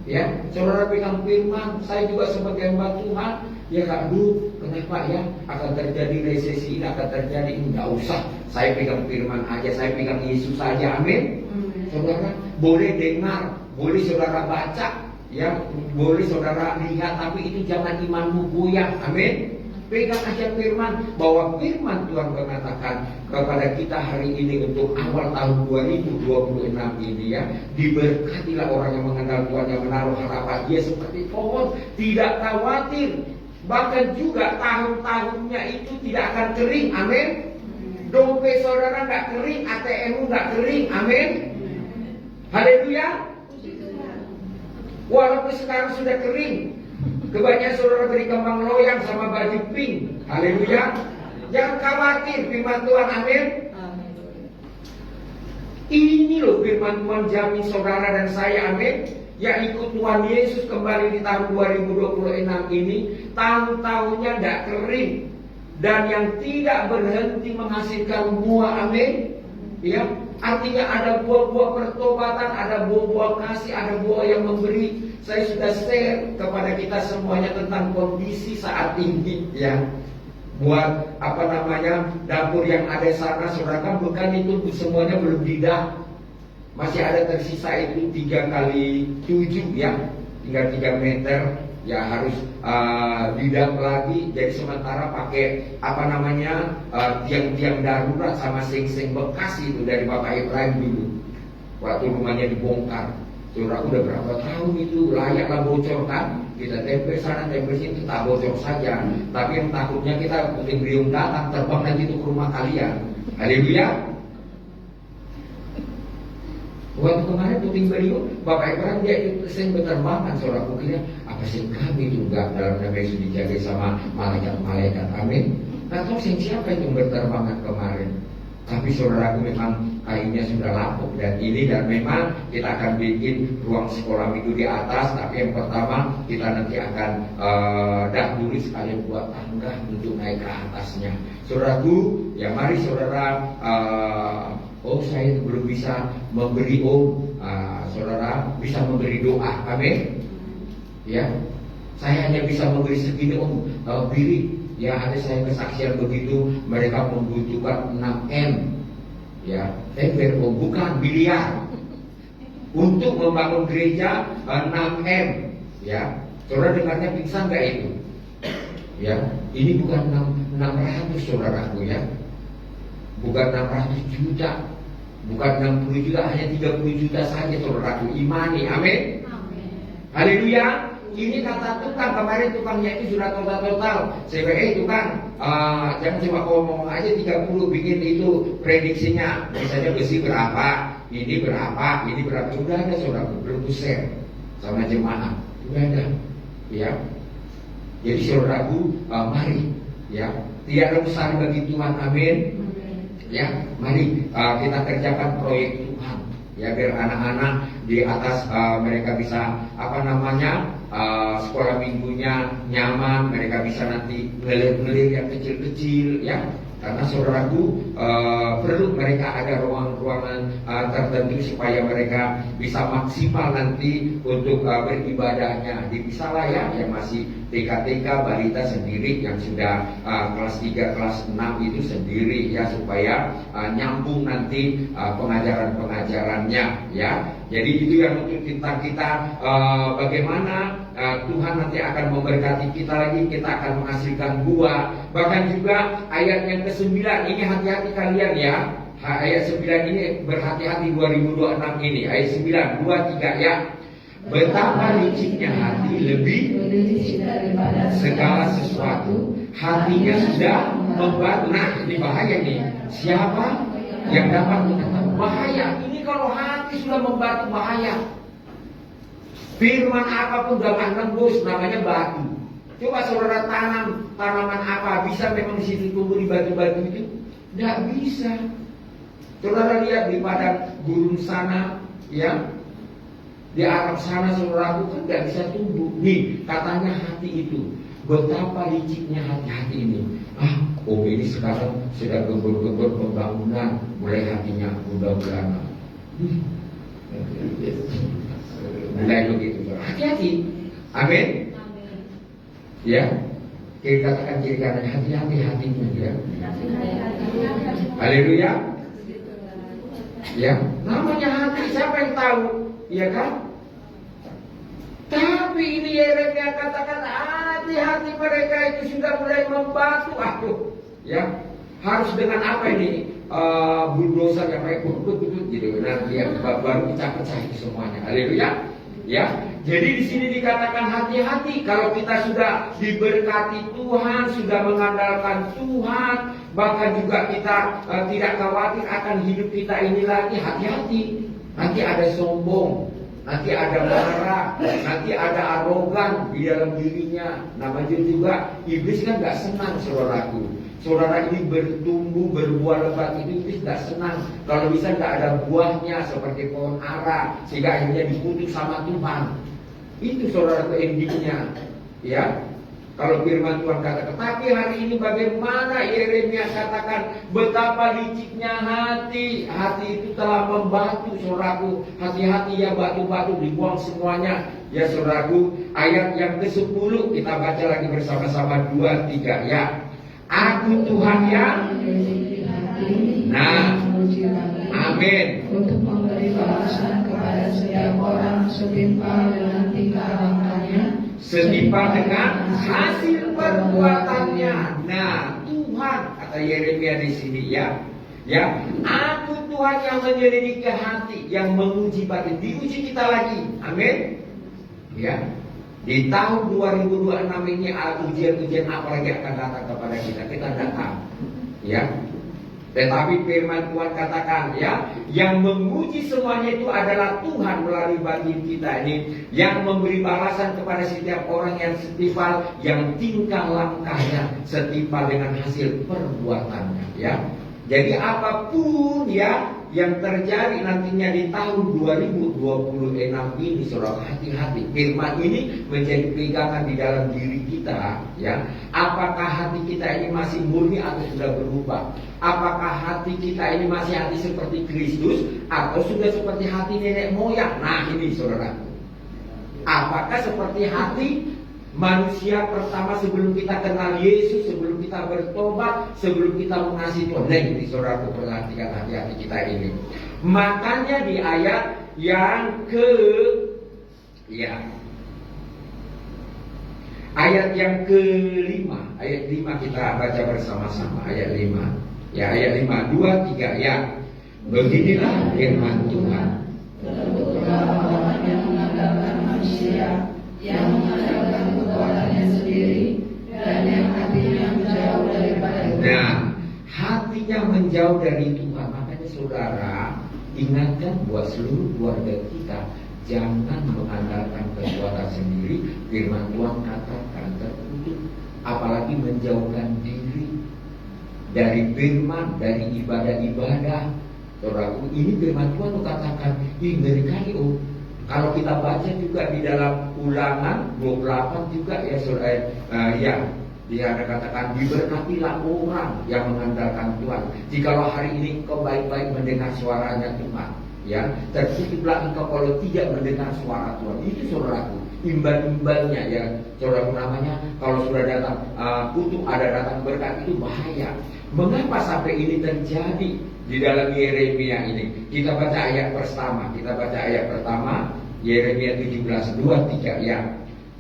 Ya, saudara pegang firman. Saya juga sebagai hamba Tuhan, ya Kak Du, kenapa ya akan terjadi resesi ini, akan terjadi ini? Nggak usah, saya pegang firman aja, saya pegang Yesus saja, amin. Saudara boleh dengar, boleh saudara baca, ya, boleh saudara lihat, tapi itu jangan imanmu goyah, amin. Pegang aja firman, bahwa firman Tuhan mengatakan kepada kita hari ini untuk awal tahun 2026 ini, ya. Diberkatilah orang yang mengandalkan Tuhan, yang menaruh harapan dia seperti pohon, tidak khawatir. Bahkan juga tahun-tahunnya itu tidak akan kering, amin. Dompet saudara nggak kering, ATM-mu nggak kering, amin. Haleluya. Walaupun sekarang sudah kering, kebanyakan saudara beri kembang loyang sama baju pink. Haleluya. Jangan khawatir, firman Tuhan, amin. Ini loh firman Tuhan jamin saudara dan saya, amin. Ya ikut Tuhan Yesus kembali di tahun 2026 ini, tahun-tahunnya tidak kering dan yang tidak berhenti menghasilkan buah, amin. Ya, artinya ada buah-buah pertobatan, ada buah-buah kasih, ada buah yang memberi. Saya sudah share kepada kita semuanya tentang kondisi saat ini, ya. Buat dapur yang ada sana, saudara kan bukan itu semuanya belum didak. Masih ada tersisa itu 3x7, ya, tinggal 3 meter, ya harus didak lagi. Jadi sementara pakai tiang-tiang darurat sama seng-seng bekas itu dari Bapak Ibrahim dulu waktu rumahnya dibongkar. Saudara udah berapa tahun itu, layaklah bocor kan. Kita tempel sana, tempel sini, tetap bocor saja. Tapi yang takutnya kita puting beliung datang, terbang nanti itu ke rumah kalian. Haleluya. Waktu kemarin puting beliung, Bapak Ibrahim dia itu seng berterbangan. Saudara kira apa sih kami juga dalam nama Yesus dijaga sama malaikat-malaikat, amin. Nah tahu siapa itu berterbangan kemarin. Tapi saudaraku memang kayunya sudah lapuk dan memang kita akan bikin ruang sekolah minggu di atas. Tapi yang pertama kita nanti akan dahulu sekalian buat tangga untuk naik ke atasnya. Saudaraku, ya mari saudara. Saya belum bisa memberi saudara bisa memberi doa, amin. Ya, saya hanya bisa memberi segini biri. Ya, ada saya kesaksian begitu, mereka membutuhkan 6M, ya, bukan miliar untuk membangun gereja 6M, ya. Saudara dengarnya pingsan nggak itu? Ya, ini bukan 600 saudaraku, ya, bukan 600 juta, bukan 60 juta, hanya 30 juta saja saudaraku. Imani, amin. Haleluya. Ini kata tukang, kemarin tukangnya itu sudah total. CBE tukang, jangan cuma ngomong aja 30, bikin itu prediksinya. Misalnya besi berapa, ini berapa, sudah ada saudara, belum share sama jemaah, sudah ada, ya. Jadi saudaraku, mari, ya, tidak ada besar bagi Tuhan, amin. Ya, mari kita kerjakan proyek Tuhan. Ya, ya, biar anak-anak di atas mereka bisa sekolah minggunya nyaman, mereka bisa nanti ngelir-ngelir yang kecil-kecil ya. Karena saudaraku perlu mereka ada ruang-ruangan tertentu supaya mereka bisa maksimal nanti untuk beribadahnya. Dipisahlah ya, yang masih TK, balita sendiri, yang sudah kelas 3, kelas 6 itu sendiri ya, supaya nyambung nanti pengajaran-pengajarannya ya. Jadi itu yang untuk kita bagaimana Tuhan nanti akan memberkati kita lagi, kita akan menghasilkan buah. Bahkan juga ayat yang ke-9 ini hati-hati kalian ya. Ayat 9 ini berhati-hati 2026 ini. Ayat 9, 2, 3 ya. Betapa liciknya hati lebih daripada segala sesuatu, hatinya sudah membatu. Nah, ini bahaya nih. Siapa yang dapat mengetahui? Bahaya. Ini kalau hati sudah membatu, bahaya. Firman apapun jangan nembus, namanya batu. Coba saudara tanam tanaman apa, bisa memang di situ tumbuh di batu-batu itu? Tidak bisa. Saudara lihat di padang gurun sana, ya, di Arab sana, saudaraku kan tidak bisa tumbuh. Nih, katanya hati itu. Betapa liciknya hati-hati ini. Ini sekarang sudah gembur-gembur pembangunan, mulai hatinya mudah-mudahan. Mulai begitu. Hati-hati. Amin. Ya. Kita katakan kiri kanan, hati-hati hatinya ya. Haleluya. Ya. Namanya hati, siapa yang tahu? Iya kan? Tapi ini Yeremia katakan hati-hati mereka itu sudah mulai membatu. Ya. Harus dengan apa ini? Bulldozer yang mereka betul-betul gitu. Nanti yang baru kita pecah itu semuanya. Haleluya. Ya, jadi di sini dikatakan hati-hati. Kalau kita sudah diberkati Tuhan, sudah mengandalkan Tuhan, bahkan juga kita tidak khawatir akan hidup kita ini lagi, hati-hati. Nanti ada sombong, nanti ada marah, nanti ada arogan di dalam dirinya. Namanya juga iblis kan gak senang, saudaraku. Saudara ini bertumbuh, berbuah lebat itu tidak senang. Kalau bisa tidak ada buahnya seperti pohon ara, sehingga akhirnya dikutuk sama Tuhan. Itu saudara itu endingnya. Ya, kalau firman Tuhan katakan. Tapi hari ini bagaimana Yeremia katakan betapa liciknya hati. Hati itu telah membatu, saudaraku. Hati-hati ya, batu-batu dibuang semuanya. Ya saudaraku, ayat yang ke-10 kita baca lagi bersama-sama 2, 3 ya. Aku Tuhan yang amin, untuk memberi balasan kepada setiap orang setimpal dengan tingkah lakunya, setimpal dengan hasil perbuatannya. Nah, Tuhan kata Yeremia di sini ya. Ya, aku Tuhan yang menyelidiki hati, yang menguji batin, diuji kita lagi. Amin. Ya. Di tahun 2026 ini ujian-ujian apa lagi akan datang kepada kita tidak tahu. Ya. Tetapi firman Tuhan katakan ya, yang menguji semuanya itu adalah Tuhan melalui batin kita ini, yang memberi balasan kepada setiap orang yang setimpal, yang tingkah langkahnya setimpal dengan hasil perbuatannya ya. Jadi apapun ya yang terjadi nantinya di tahun 2026 ini, saudara, hati-hati. Firman ini menjadi pegangan di dalam diri kita ya. Apakah hati kita ini masih murni atau sudah berubah? Apakah hati kita ini masih hati seperti Kristus atau sudah seperti hati nenek moyang? Nah ini saudara, apakah seperti hati manusia pertama sebelum kita kenal Yesus, sebelum kita bertobat, sebelum kita mengasihi Tuhan? Nah ini saudara, perhatikan hati-hati kita ini. Makanya di ayat yang ayat yang ke-5, ayat 5 kita baca bersama-sama, ayat 5. Ya, ayat 5, 2, 3 ya. Beginilah firman Tuhan. Tertuturlah orang yang mengandalkan manusia, yang mengandalkan kekuatannya sendiri, dan yang hatinya menjauh daripada Tuhan. Nah, hatinya menjauh dari Tuhan. Makanya saudara, ingatkan buat seluruh keluarga kita, jangan mengandalkan kekuatan sendiri. Firman Tuhan katakan tertutup, apalagi menjauhkan diri dari firman, dari ibadah-ibadah. Saudaraku, ini firman Tuhan katakan, ngeri kali oh. Kalau kita baca juga di dalam Ulangan 28 juga ya saudara, dia ada katakan diberkatilah orang yang mengandalkan Tuhan. Jikalau hari ini engkau baik-baik mendengar suaranya Tuhan, ya, terkutiplah engkau kalau tidak mendengar suara Tuhan. Itu saudaraku, imbal-imbalnya ya saudaraku, namanya kalau sudah datang kutuk, ada datang berkat, itu bahaya. Mengapa sampai ini terjadi di dalam Yeremia ini? Kita baca ayat pertama. Yeremia 17:2-3 ya.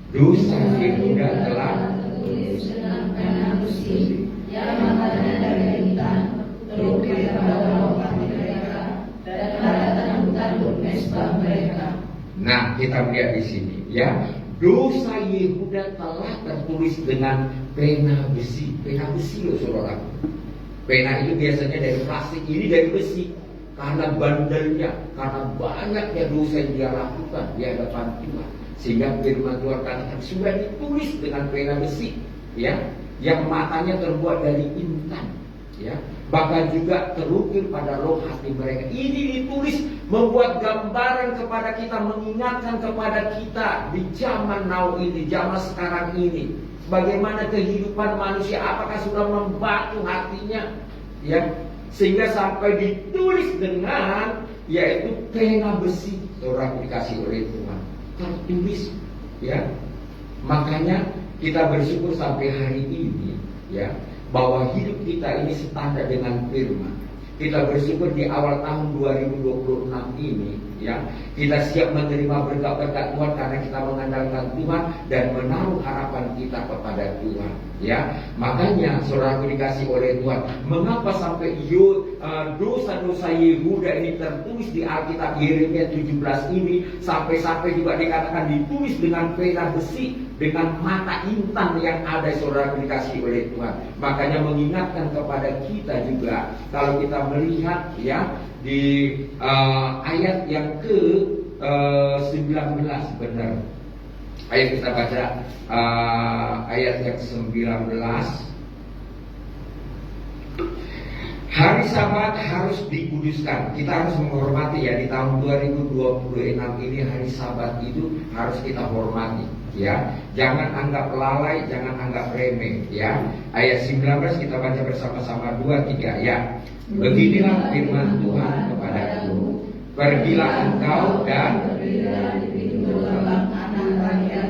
Dosa Yehuda telah dengan pena besi yang matanya dari intan terukir pada lopak mereka dan pada tanduk-tanduk mesbah mereka. Nah, kita melihat di sini ya, dosa Yehuda telah tertulis dengan pena besi. Pena besi loh saudara. Pena itu biasanya dari plastik, ini dari besi. Karena bandelnya, karena banyaknya dosa yang dia lakukan di hadapan Tuhan, sehingga firman Tuhan katakan sudah ditulis dengan pena besi, ya, yang matanya terbuat dari intan, ya, bahkan juga terukir pada roh hati mereka. Ini ditulis membuat gambaran kepada kita, mengingatkan kepada kita di zaman now ini, zaman sekarang ini, bagaimana kehidupan manusia, apakah sudah membatu hatinya, ya, sehingga sampai ditulis dengan yaitu pena besi. Orang dikasih oleh Tuhan tertulis, ya. Makanya kita bersyukur sampai hari ini, ya, bahwa hidup kita ini standar dengan firman. Kita bersyukur di awal tahun 2026 ini, ya, kita siap menerima berkat-berkat Tuhan karena kita mengandalkan Tuhan dan menaruh harapan kita kepada Tuhan, ya. Makanya saudaraku dikasih oleh Tuhan, mengapa sampai dosa-dosa Yehuda ini tertulis di Alkitab Yeremia 17 ini, sampai-sampai juga dikatakan ditulis dengan pena besi, dengan mata intan yang ada, saudara dikasih oleh Tuhan. Makanya mengingatkan kepada kita juga, kalau kita melihat ya di ayat yang ke 19, benar. Ayo kita baca ayat yang 19. Hari Sabat harus dikuduskan. Kita harus menghormati ya, di tahun 2026 ini hari Sabat itu harus kita hormati, ya. Jangan anggap lalai, jangan anggap remeh, ya. Ayat 19 kita baca bersama-sama 2-3 ya. Beginilah firman Tuhan kepadaku, pergilah engkau dan berdirilah di pintu gerbang anak rakyat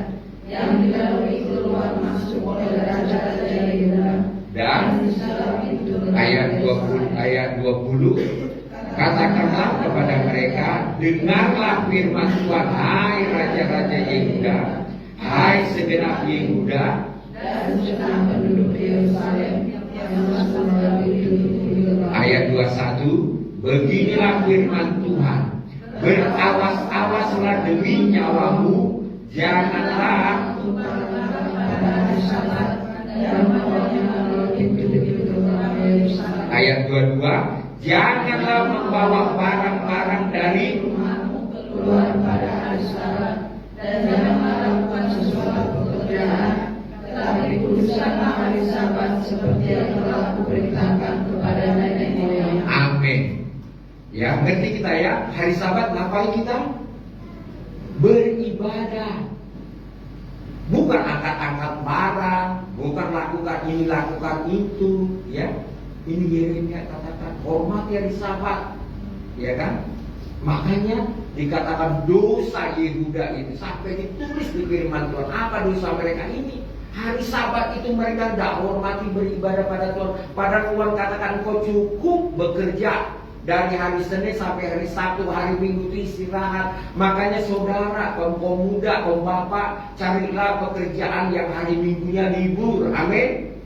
yang dilalui keluar masuk oleh raja-raja Yehuda. Dan ayat 20 katakanlah kepada mereka, dengarlah firman Tuhan, hai raja-raja Yehuda, hai segenap Yehuda dan segenap penduduk Yerusalem yang masuk melalui pintu. Ayat 21, beginilah firman Tuhan, berawas-awaslah demi nyawamu, janganlah ayat 22, janganlah membawa barang-barang dari rumahmu keluar pada hari Sabat, dan janganlah melakukan sesuatu pekerjaan, tetapi kuduskanlah hari Sabat seperti yang telah kuperintahkan kepada nenek moyang. Amin. Ya, ngerti kita ya, hari Sabat ngapain kita? Beribadah. Bukan angkat-angkat barang, bukan lakukan ini, lakukan itu, ya. Ini Yeremia katakan, hormati hari Sabat, ya kan? Makanya dikatakan dosa Yehuda itu sampai ditulis di firman Tuhan. Apa dosa mereka ini? Hari Sabat itu mereka tidak hormati beribadah pada Tuhan. Padahal Tuhan katakan kau cukup bekerja dari hari Senin sampai hari Sabtu, hari Minggu itu istirahat. Makanya saudara, kaum muda, kaum bapak, carilah pekerjaan yang hari Minggunya libur. Amin.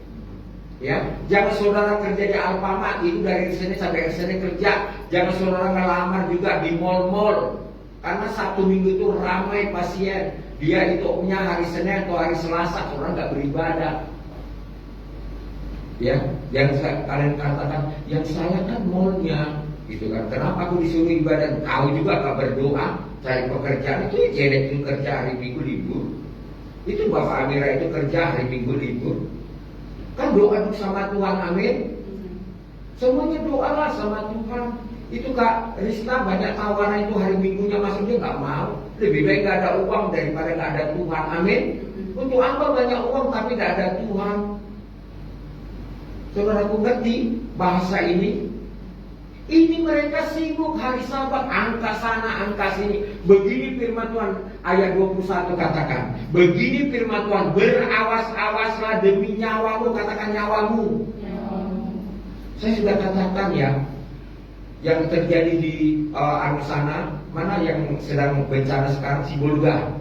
Ya, jangan saudara kerja di Alfamart itu dari Senin sampai Senin kerja. Jangan saudara ngelamar juga di mall-mall. Karena Sabtu Minggu itu ramai pasien. Dia itu punya hari Senin atau hari Selasa, saudara nggak beribadah. Ya, yang kalian katakan, yang saya kan mallnya, gitu kan. Kenapa aku disuruh ibadah? Kau juga gak berdoa, cari pekerjaan. Itu Janet itu kerja hari Minggu libur. Itu Bapak Amira itu kerja hari Minggu libur. Kan doa sama Tuhan, amin. Semuanya doalah sama Tuhan. Itu Kak Rista banyak tawaran itu hari Minggunya masuk, dia nggak mau. Lebih baik nggak ada uang daripada nggak ada Tuhan. Amin. Untuk apa banyak uang tapi nggak ada Tuhan? Saudaraku ngerti bahasa ini? Ini mereka sibuk hari Sabat, angka sana, angka sini. Begini firman Tuhan, ayat 21 katakan. Begini firman Tuhan, berawas-awaslah demi nyawamu, katakan nyawamu. Saya sudah katakan ya, yang terjadi di sana, mana yang sedang bencana sekarang, Sibolga.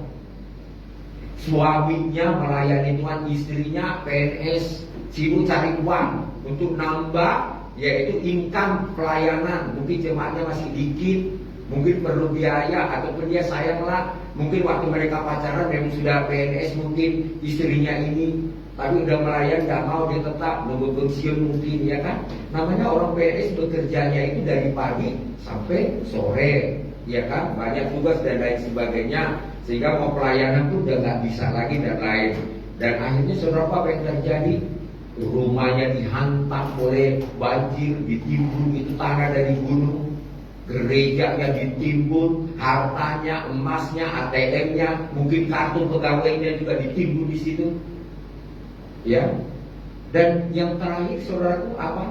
Suaminya melayani Tuhan, istrinya PNS, sibuk cari uang untuk nambah, yaitu income pelayanan. Mungkin jemaatnya masih dikit, mungkin perlu biaya, ataupun dia sayanglah, mungkin waktu mereka pacaran memang sudah PNS, mungkin istrinya ini, tapi udah melayani nggak mau, dia tetap nunggu pensiun mungkin, ya kan? Namanya orang PNS bekerjanya itu dari pagi sampai sore, ya kan? Banyak tugas dan lain sebagainya, sehingga mau pelayanan pun udah nggak bisa lagi dan lain. Dan akhirnya saudara apa yang terjadi? Rumahnya dihantam oleh banjir, ditimbun itu tanah dari gunung, gerejanya ditimbun, hartanya, emasnya, ATM-nya, mungkin kartu pegawainya juga ditimbun di situ, ya. Dan yang terakhir saudaraku apa?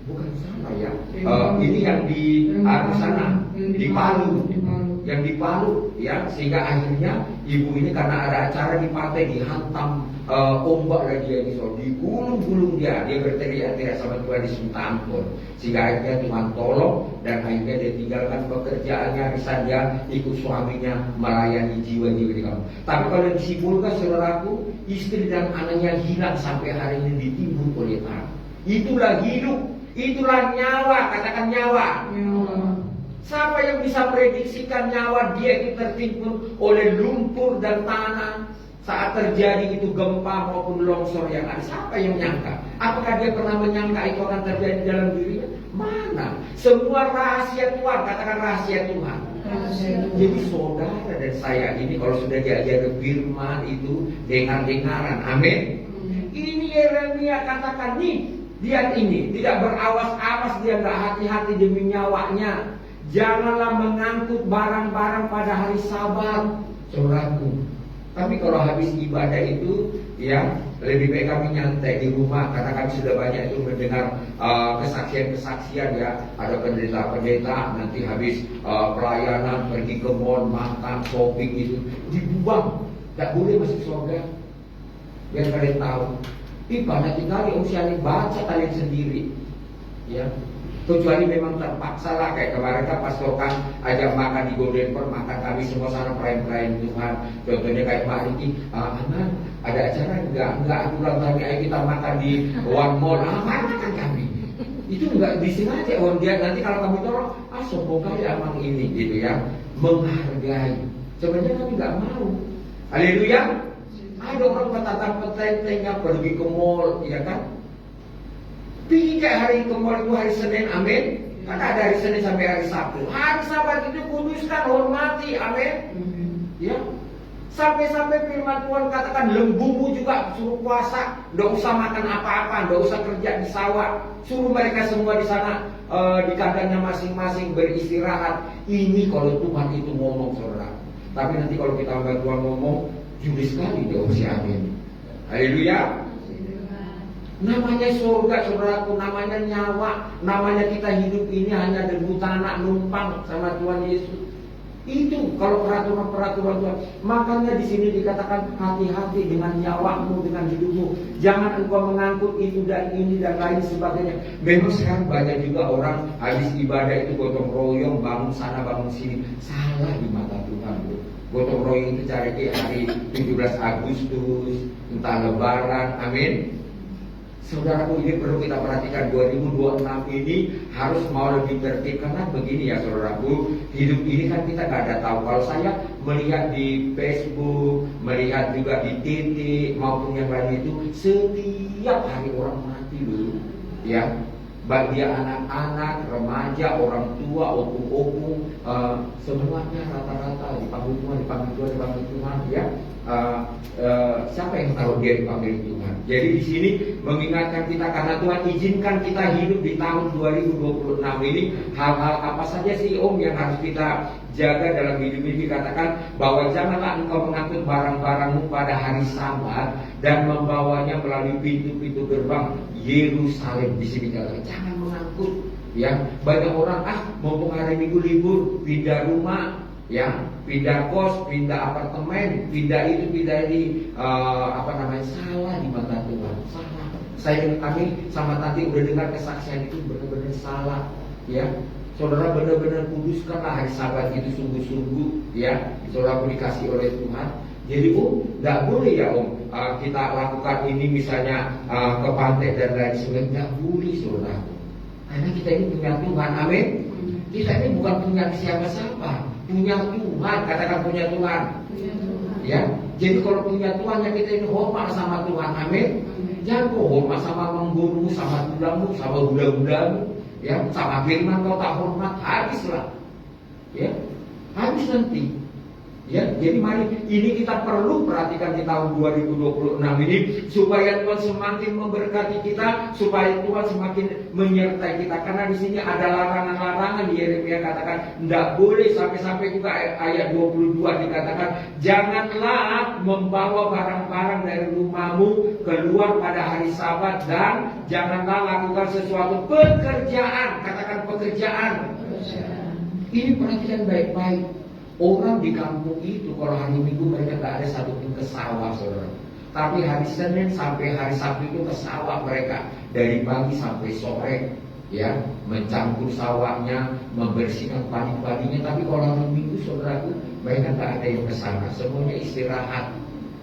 Bukan sana ya. Ini yang di sana, di Palu. Yang di Palu, ya, sehingga akhirnya ibu ini karena ada acara di pantai dihantam ombak lagi dia ini, so digulung-gulung dia berteriak-teriak sama Tuhan, diminta ampun, sehingga akhirnya Tuhan tolong dan akhirnya dia tinggalkan pekerjaannya, bisa dia ikut suaminya melayani jiwa-jiwa di kampung. Tapi kalau di Sibolga saudaraku, istri dan anaknya hilang sampai hari ini ditimbun oleh tanah. Itulah hidup, itulah nyawa, katakan nyawa. Siapa yang bisa prediksikan nyawa dia itu tertimbun oleh lumpur dan tanah saat terjadi itu gempa maupun longsor yang ada? Siapa yang menyangka? Apakah dia pernah menyangka itu akan terjadi dalam dirinya? Mana? Semua rahasia Tuhan, katakan rahasia Tuhan. Jadi saudara dan saya ini kalau sudah diajar firman itu dengar-dengaran, amin. Ini Yeremia katakan nih, lihat ini, tidak berawas-awas, dia nggak hati-hati demi nyawanya. Janganlah mengangkut barang-barang pada hari Sabat, saudaraku. Tapi kalau habis ibadah itu, ya lebih baik kami nyantai di rumah, karena kami sudah banyak itu mendengar kesaksian-kesaksian, ya. Ada pendeta-pendeta nanti habis pelayanan pergi ke mall, makan, shopping itu dibuang, tak boleh masuk surga. Biar kalian tahu, banyak sekali usianya, baca kalian sendiri, ya. Kecuali memang terpaksa lah, kayak kemarin kan Pastor kan ajak makan di Golden Pearl, makan kami semua sana pelayan-pelayan Tuhan. Contohnya kayak Pak Riki, Aman ada acara enggak aku bilang kami ayo kita makan di One Mall, makan kami. Itu enggak disengaja, dia nanti kalau kami tolong, sombong kali emang ini gitu ya, menghargai. Sebenarnya kami enggak mau. Haleluya. Ada orang petantang-petentengnya pergi ke mall, ya kan? Pergi kayak hari ke mall itu hari Senin, amin. Karena ada hari Senin sampai hari Sabtu. Hari Sabat itu kuduskan, hormati, amin. Ya. Sampai-sampai firman Tuhan katakan lembumu juga suruh puasa, nggak usah makan apa-apa, nggak usah kerja di sawah, suruh mereka semua di sana di kandangnya masing-masing beristirahat. Ini kalau Tuhan itu ngomong, saudara. Tapi nanti kalau kita nggak Tuhan ngomong, juli sekali dia usia, amin. Haleluya. Namanya surga, saudaraku, namanya nyawa, namanya kita hidup ini hanya debu tanah numpang sama Tuhan Yesus. Itu kalau peraturan Tuhan. Makanya di sini dikatakan hati-hati dengan nyawamu, dengan hidupmu. Jangan engkau mengangkut itu dan ini dan lain sebagainya. Memang sekarang banyak juga orang habis ibadah itu gotong royong, bangun sana bangun sini. Salah di mata Tuhan, bro. Gotong royong itu cari ke hari 17 Agustus, entah Lebaran, amin. Saudaraku, ini perlu kita perhatikan. 2026 ini harus mau lebih tertib. Karena begini ya saudaraku, hidup ini kan kita gak ada tahu. Kalau saya melihat di Facebook, melihat juga di TT maupun yang lain itu, setiap hari orang mati dulu, ya. Baik dia anak-anak, remaja, orang tua, opung-opung, semuanya rata-rata dipanggil Tuhan, ya. siapa yang tahu dia dipanggil Tuhan? Jadi di sini mengingatkan kita karena Tuhan izinkan kita hidup di tahun 2026 ini, hal-hal apa saja sih Om yang harus kita jaga dalam hidup ini? Dikatakan bahwa janganlah engkau mengangkut barang-barangmu pada hari Sabat dan membawanya melalui pintu-pintu gerbang Yerusalem. Di sini katakan jangan mengangkut. Ya, banyak orang mumpung hari Minggu libur pindah rumah, ya, pindah kos, pindah apartemen, pindah itu, pindah ini, salah di mata Tuhan, salah. Kami sama Tati udah dengar kesaksian itu benar-benar salah, ya. Saudara benar-benar kuduskanlah hari Sabat itu sungguh-sungguh, ya. Saudara dikasih oleh Tuhan. Jadi nggak boleh ya kita lakukan ini misalnya ke pantai dan lain sebagainya, nggak boleh saudara. Karena kita ini punya Tuhan, amin. Kita ini bukan punya siapa-siapa, punya Tuhan, katakan punya Tuhan. Ya, jadi kalau punya Tuhan ya kita ini hormat sama Tuhan, amin. Jangan kau hormat sama menggurumu, sama tudamu, sama budak-budakmu, ya, sama firman kau tak hormat, habislah, ya, habis nanti. Ya, jadi mari ini kita perlu perhatikan di tahun 2026 ini supaya Tuhan semakin memberkati kita, supaya Tuhan semakin menyertai kita. Karena di sini ada larangan-larangan di Yeremia katakan tidak boleh, sampai-sampai juga ayat 22 dikatakan janganlah membawa barang-barang dari rumahmu keluar pada hari Sabat dan janganlah lakukan sesuatu pekerjaan, katakan pekerjaan. Ini perhatikan baik-baik. Orang di kampung itu kalau hari Minggu mereka tidak ada satupun ke sawah, saudara. Tapi hari Senin sampai hari Sabtu itu ke sawah mereka dari pagi sampai sore, ya, mencampur sawahnya, membersihkan padi-padinya. Tapi kalau hari Minggu, saudaraku, mereka tidak ada yang ke sana, semuanya istirahat.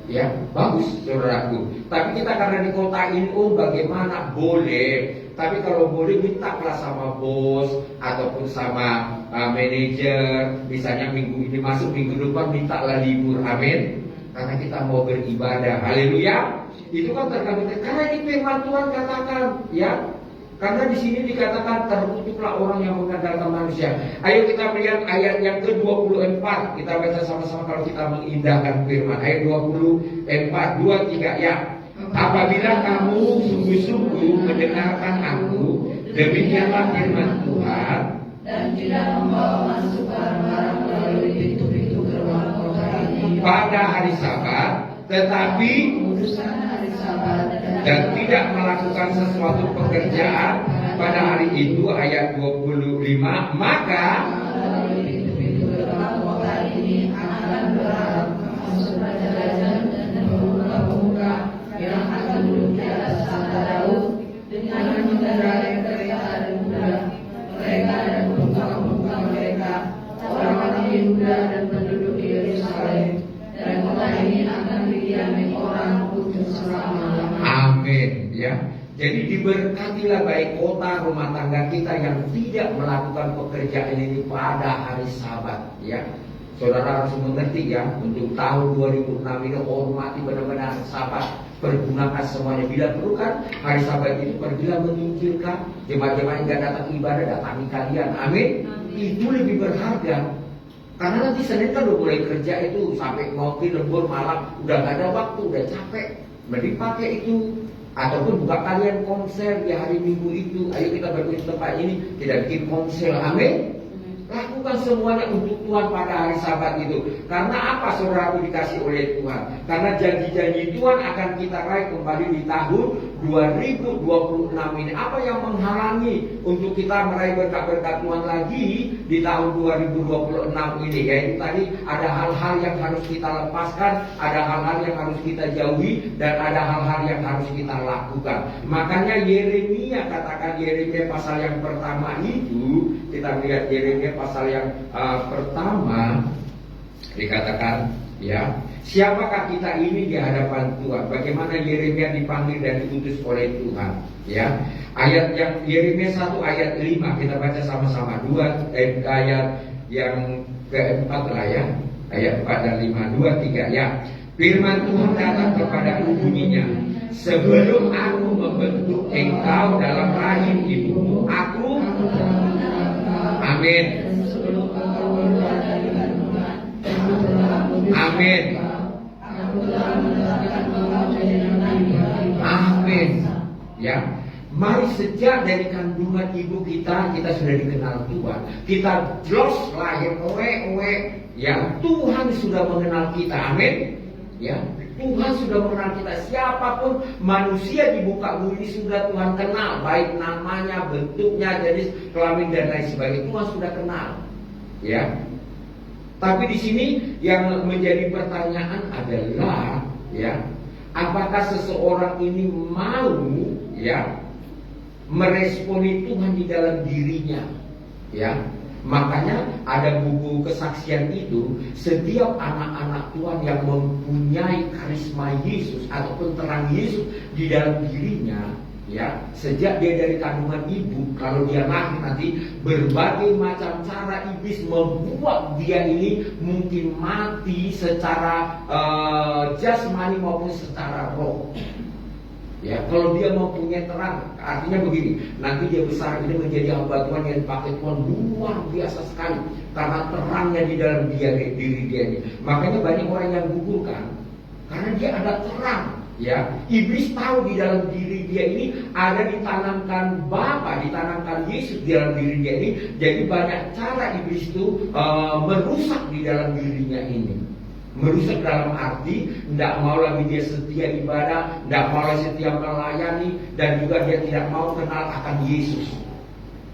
Ya, bagus, saudaraku. Tapi kita karena di kota ini, bagaimana? Boleh. Tapi kalau boleh mintalah sama bos ataupun sama manajer, misalnya minggu ini masuk, minggu depan mintalah libur, amin. Karena kita mau beribadah, haleluya. Itu kan terkait karena ini firman Tuhan katakan, ya. Karena di sini dikatakan terkutuklah orang yang mengandalkan manusia. Ayo kita melihat ayat yang ke-24. Kita baca sama-sama kalau kita mengindahkan firman. Ayat 24, 2, 3 ya. Apabila kamu sungguh-sungguh mendengarkan aku, demikianlah firman Tuhan, dan tidak membawa masuk barang-barang melalui pintu-pintu gerbang kota ini pada hari Sabat, tetapi urusan hari Sabat dan tidak melakukan sesuatu pekerjaan pada hari itu, ayat 25, maka melalui pintu-pintu gerbang kota ini akan berharap masuk raja-raja dan pemuka-pemuka yang akan duduk di atas tahta Daud dengan mengendarai kereta dan kuda. Mereka dan pemuka-pemuka mereka, orang-orang Yehuda dan penduduk di Yerusalem, dan kota ini akan didiami orang untuk selama-lamanya. amin, ya. Jadi diberkatilah baik kota rumah tangga kita yang tidak melakukan pekerjaan ini pada hari Sabat, ya. Saudara harus mengerti ya, untuk tahun 2006 ini hormati benar-benar Sabat, pergunakan semuanya. Bila perlu kan hari Sabat itu pergilah menginjilkan jemaat-jemaat yang tidak datang ibadah, datangi kalian, amin. Itu lebih berharga. Karena nanti Senin kan udah mulai kerja itu sampai mungkin lembur malam, udah gak ada waktu, udah capek. Mending pakai itu. Ataupun buka kalian konser di hari Minggu itu. Ayo kita berkunjung tempat ini, tidak bikin konser, amin. Lakukan semuanya untuk Tuhan pada hari Sabat itu. Karena apa saudara dikasih oleh Tuhan? Karena janji-janji Tuhan akan kita raih kembali di tahun 2026 ini. Apa yang menghalangi untuk kita meraih berkat-berkat Tuhan lagi di tahun 2026 ini? Yaitu tadi ada hal-hal yang harus kita lepaskan, ada hal-hal yang harus kita jauhi, dan ada hal-hal yang harus kita lakukan. Makanya Yeremia katakan, Yeremia pasal yang pertama itu, kita melihat Yeremia pasal yang pertama dikatakan, ya, siapakah kita ini di hadapan Tuhan? Bagaimana Yeremia dipanggil dan diutus oleh Tuhan? Ya, ayat yang Yeremia 1 ayat 5 kita baca sama-sama. Ayat yang keempat lah ya, ayat 4 dan 5, 2, 3 ya. Firman Tuhan datang kepadaku bunyinya, sebelum aku membentuk engkau dalam rahim ibumu, aku, amin. Amin. ya. Mari sejak dari kandungan ibu kita sudah dikenal Tuhan. Kita jos lahir ya. Tuhan sudah mengenal kita, amin. Ya, Tuhan sudah mengenal kita. Siapapun manusia di muka bumi ini sudah Tuhan kenal, baik namanya, bentuknya, jenis kelamin dan lain sebagainya. Tuhan sudah kenal, ya. Tapi di sini yang menjadi pertanyaan adalah, ya, apakah seseorang ini mau, ya, meresponi Tuhan di dalam dirinya, ya. Makanya ada buku kesaksian itu, setiap anak-anak Tuhan yang mempunyai karisma Yesus ataupun terang Yesus di dalam dirinya, ya, sejak dia dari kandungan ibu, kalau dia lahir nanti berbagai macam cara iblis membuat dia ini mungkin mati secara jasmani maupun secara roh. Ya, kalau dia mempunyai terang, artinya begini, nanti dia besar ini menjadi hamba Tuhan yang dipakai Tuhan luar biasa sekali karena terangnya di dalam diri dia ini. Makanya banyak orang yang gugurkan karena dia ada terang. Ya, iblis tahu di dalam diri dia ini ada ditanamkan Bapa, ditanamkan Yesus di dalam diri dia ini. Jadi banyak cara iblis itu merusak di dalam dirinya ini. Merusak dalam arti tidak mau lagi dia setia ibadah, tidak mau lagi setia melayani, dan juga dia tidak mau kenal akan Yesus.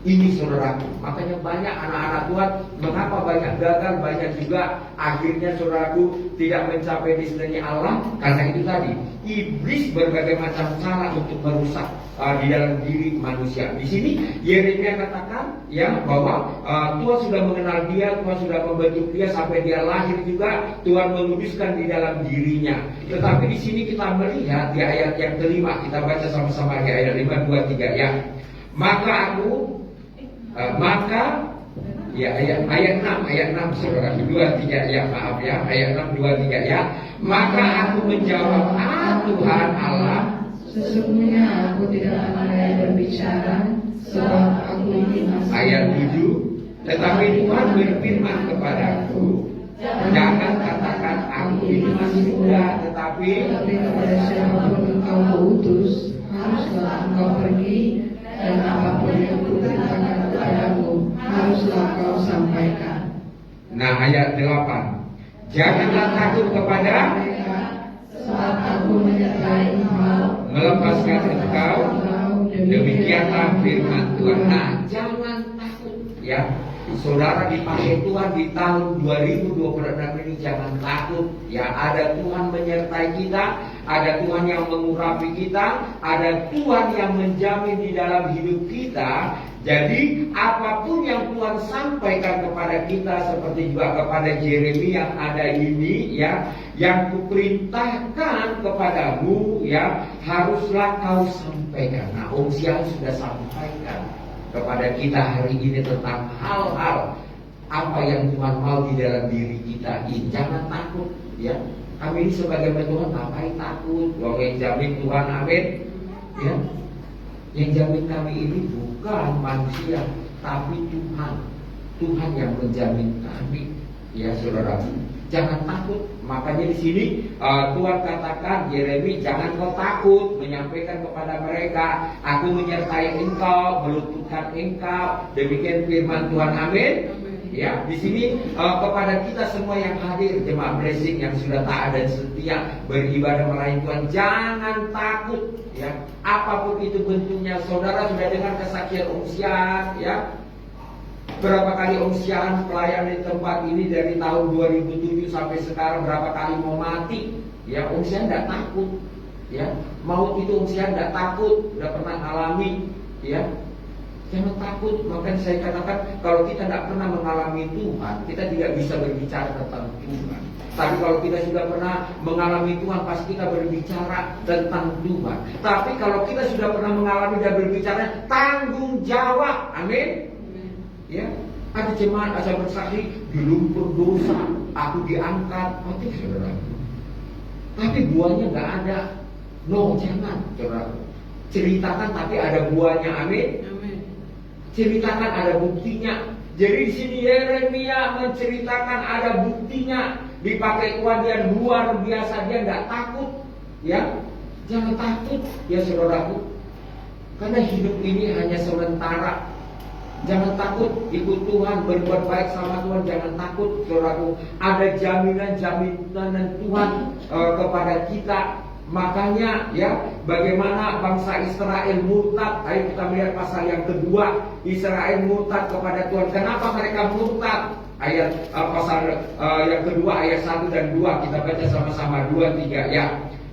Ini saudaraku, makanya banyak anak-anak Tuhan mengapa banyak gagal, banyak juga akhirnya saudaraku tidak mencapai destinasi Allah. Karena itu tadi iblis berbagai macam cara untuk merusak di dalam diri manusia. Di sini Yeremia katakan, ya, bahwa Tuhan sudah mengenal dia, Tuhan sudah membentuk dia sampai dia lahir juga Tuhan menguduskan di dalam dirinya. Tetapi di sini kita melihat di ayat yang kelima, kita baca sama-sama di ayat 5, 2, 3, ya. Ayat 6 saudara, 2, 3, ya, maaf ya, ayat 6, 2, 3, ya. Maka aku menjawab, Tuhan Allah, sesungguhnya aku tidak pandai berbicara, sebab aku ini masih. Ayat 7, tetapi Tuhan berfirman kepadaku, jangan katakan aku ini masih muda, tetapi kepada siapapun engkau kuutus, haruslah engkau pergi, dan apapun yang kuperintahkan kepadamu, haruslah kau sampaikan. Nah, ayat 8, janganlah takut kepada mereka, sebab aku menyertai engkau, melepaskan engkau, demikianlah firman Tuhan. Nah, jangan takut, ya. Saudara dipakai Tuhan di tahun 2026 ini, jangan takut, ya. Ada Tuhan menyertai kita, ada Tuhan yang mengurapi kita, ada Tuhan yang menjamin di dalam hidup kita. Jadi apapun yang Tuhan sampaikan kepada kita, seperti juga kepada Yeremia yang ada ini, ya, yang kuperintahkan kepadamu, ya, haruslah kau sampaikan. Nah, Om Siang sudah sampaikan kepada kita hari ini tentang hal-hal apa yang Tuhan mau di dalam diri kita ini. Jangan takut, ya. Kami ini sebagai Tuhan ngapain takut? Wong yang jamin Tuhan, amin, ya. Yang jamin kami ini bukan manusia, tapi Tuhan. Tuhan yang menjamin kami, ya saudara. Jangan takut. Makanya di sini Tuhan katakan, Yeremia, jangan kau takut menyampaikan kepada mereka, aku menyertai engkau, meluputkan engkau. Demikian firman Tuhan, amin. Ya, di sini kepada kita semua yang hadir, jemaat blessing yang sudah taat dan setia beribadah melayani Tuhan, jangan takut, ya. Apapun itu bentuknya, saudara sudah dengar kesaksian Om Sian, ya. Berapa kali Om Sian pelayan di tempat ini dari tahun 2007 sampai sekarang, berapa kali mau mati, ya. Om Sian tidak takut, ya. Maut itu Om Sian tidak takut, sudah pernah alami, ya. Jangan takut. Makanya saya katakan, kalau kita tidak pernah mengalami Tuhan, kita tidak bisa berbicara tentang Tuhan. Tapi kalau kita sudah pernah mengalami Tuhan, pasti kita berbicara tentang Tuhan. Tapi kalau kita sudah pernah mengalami dan berbicara, tanggung jawab, amin. Ya, ada jemaat asal bersaksi, di lumpur dosa aku diangkat, mati saudara. Tapi buahnya nggak ada. No, jangan saudara. Ceritakan tapi ada buahnya, amin. Ceritakan ada buktinya. Jadi di sini Yeremia menceritakan ada buktinya, dipakai Tuhan, dia luar biasa, dia nggak takut, ya. Jangan takut, ya saudaraku. Karena hidup ini hanya sementara. Jangan takut ikut Tuhan, berbuat baik sama Tuhan. Jangan takut, saudaraku. Ada jaminan Tuhan kepada kita. Makanya ya, bagaimana bangsa Israel murtad. Ayo kita melihat pasal yang kedua. Israel murtad kepada Tuhan. Kenapa mereka murtad? Pasal yang kedua ayat 1 dan 2. Kita baca sama-sama 2, 3 ya.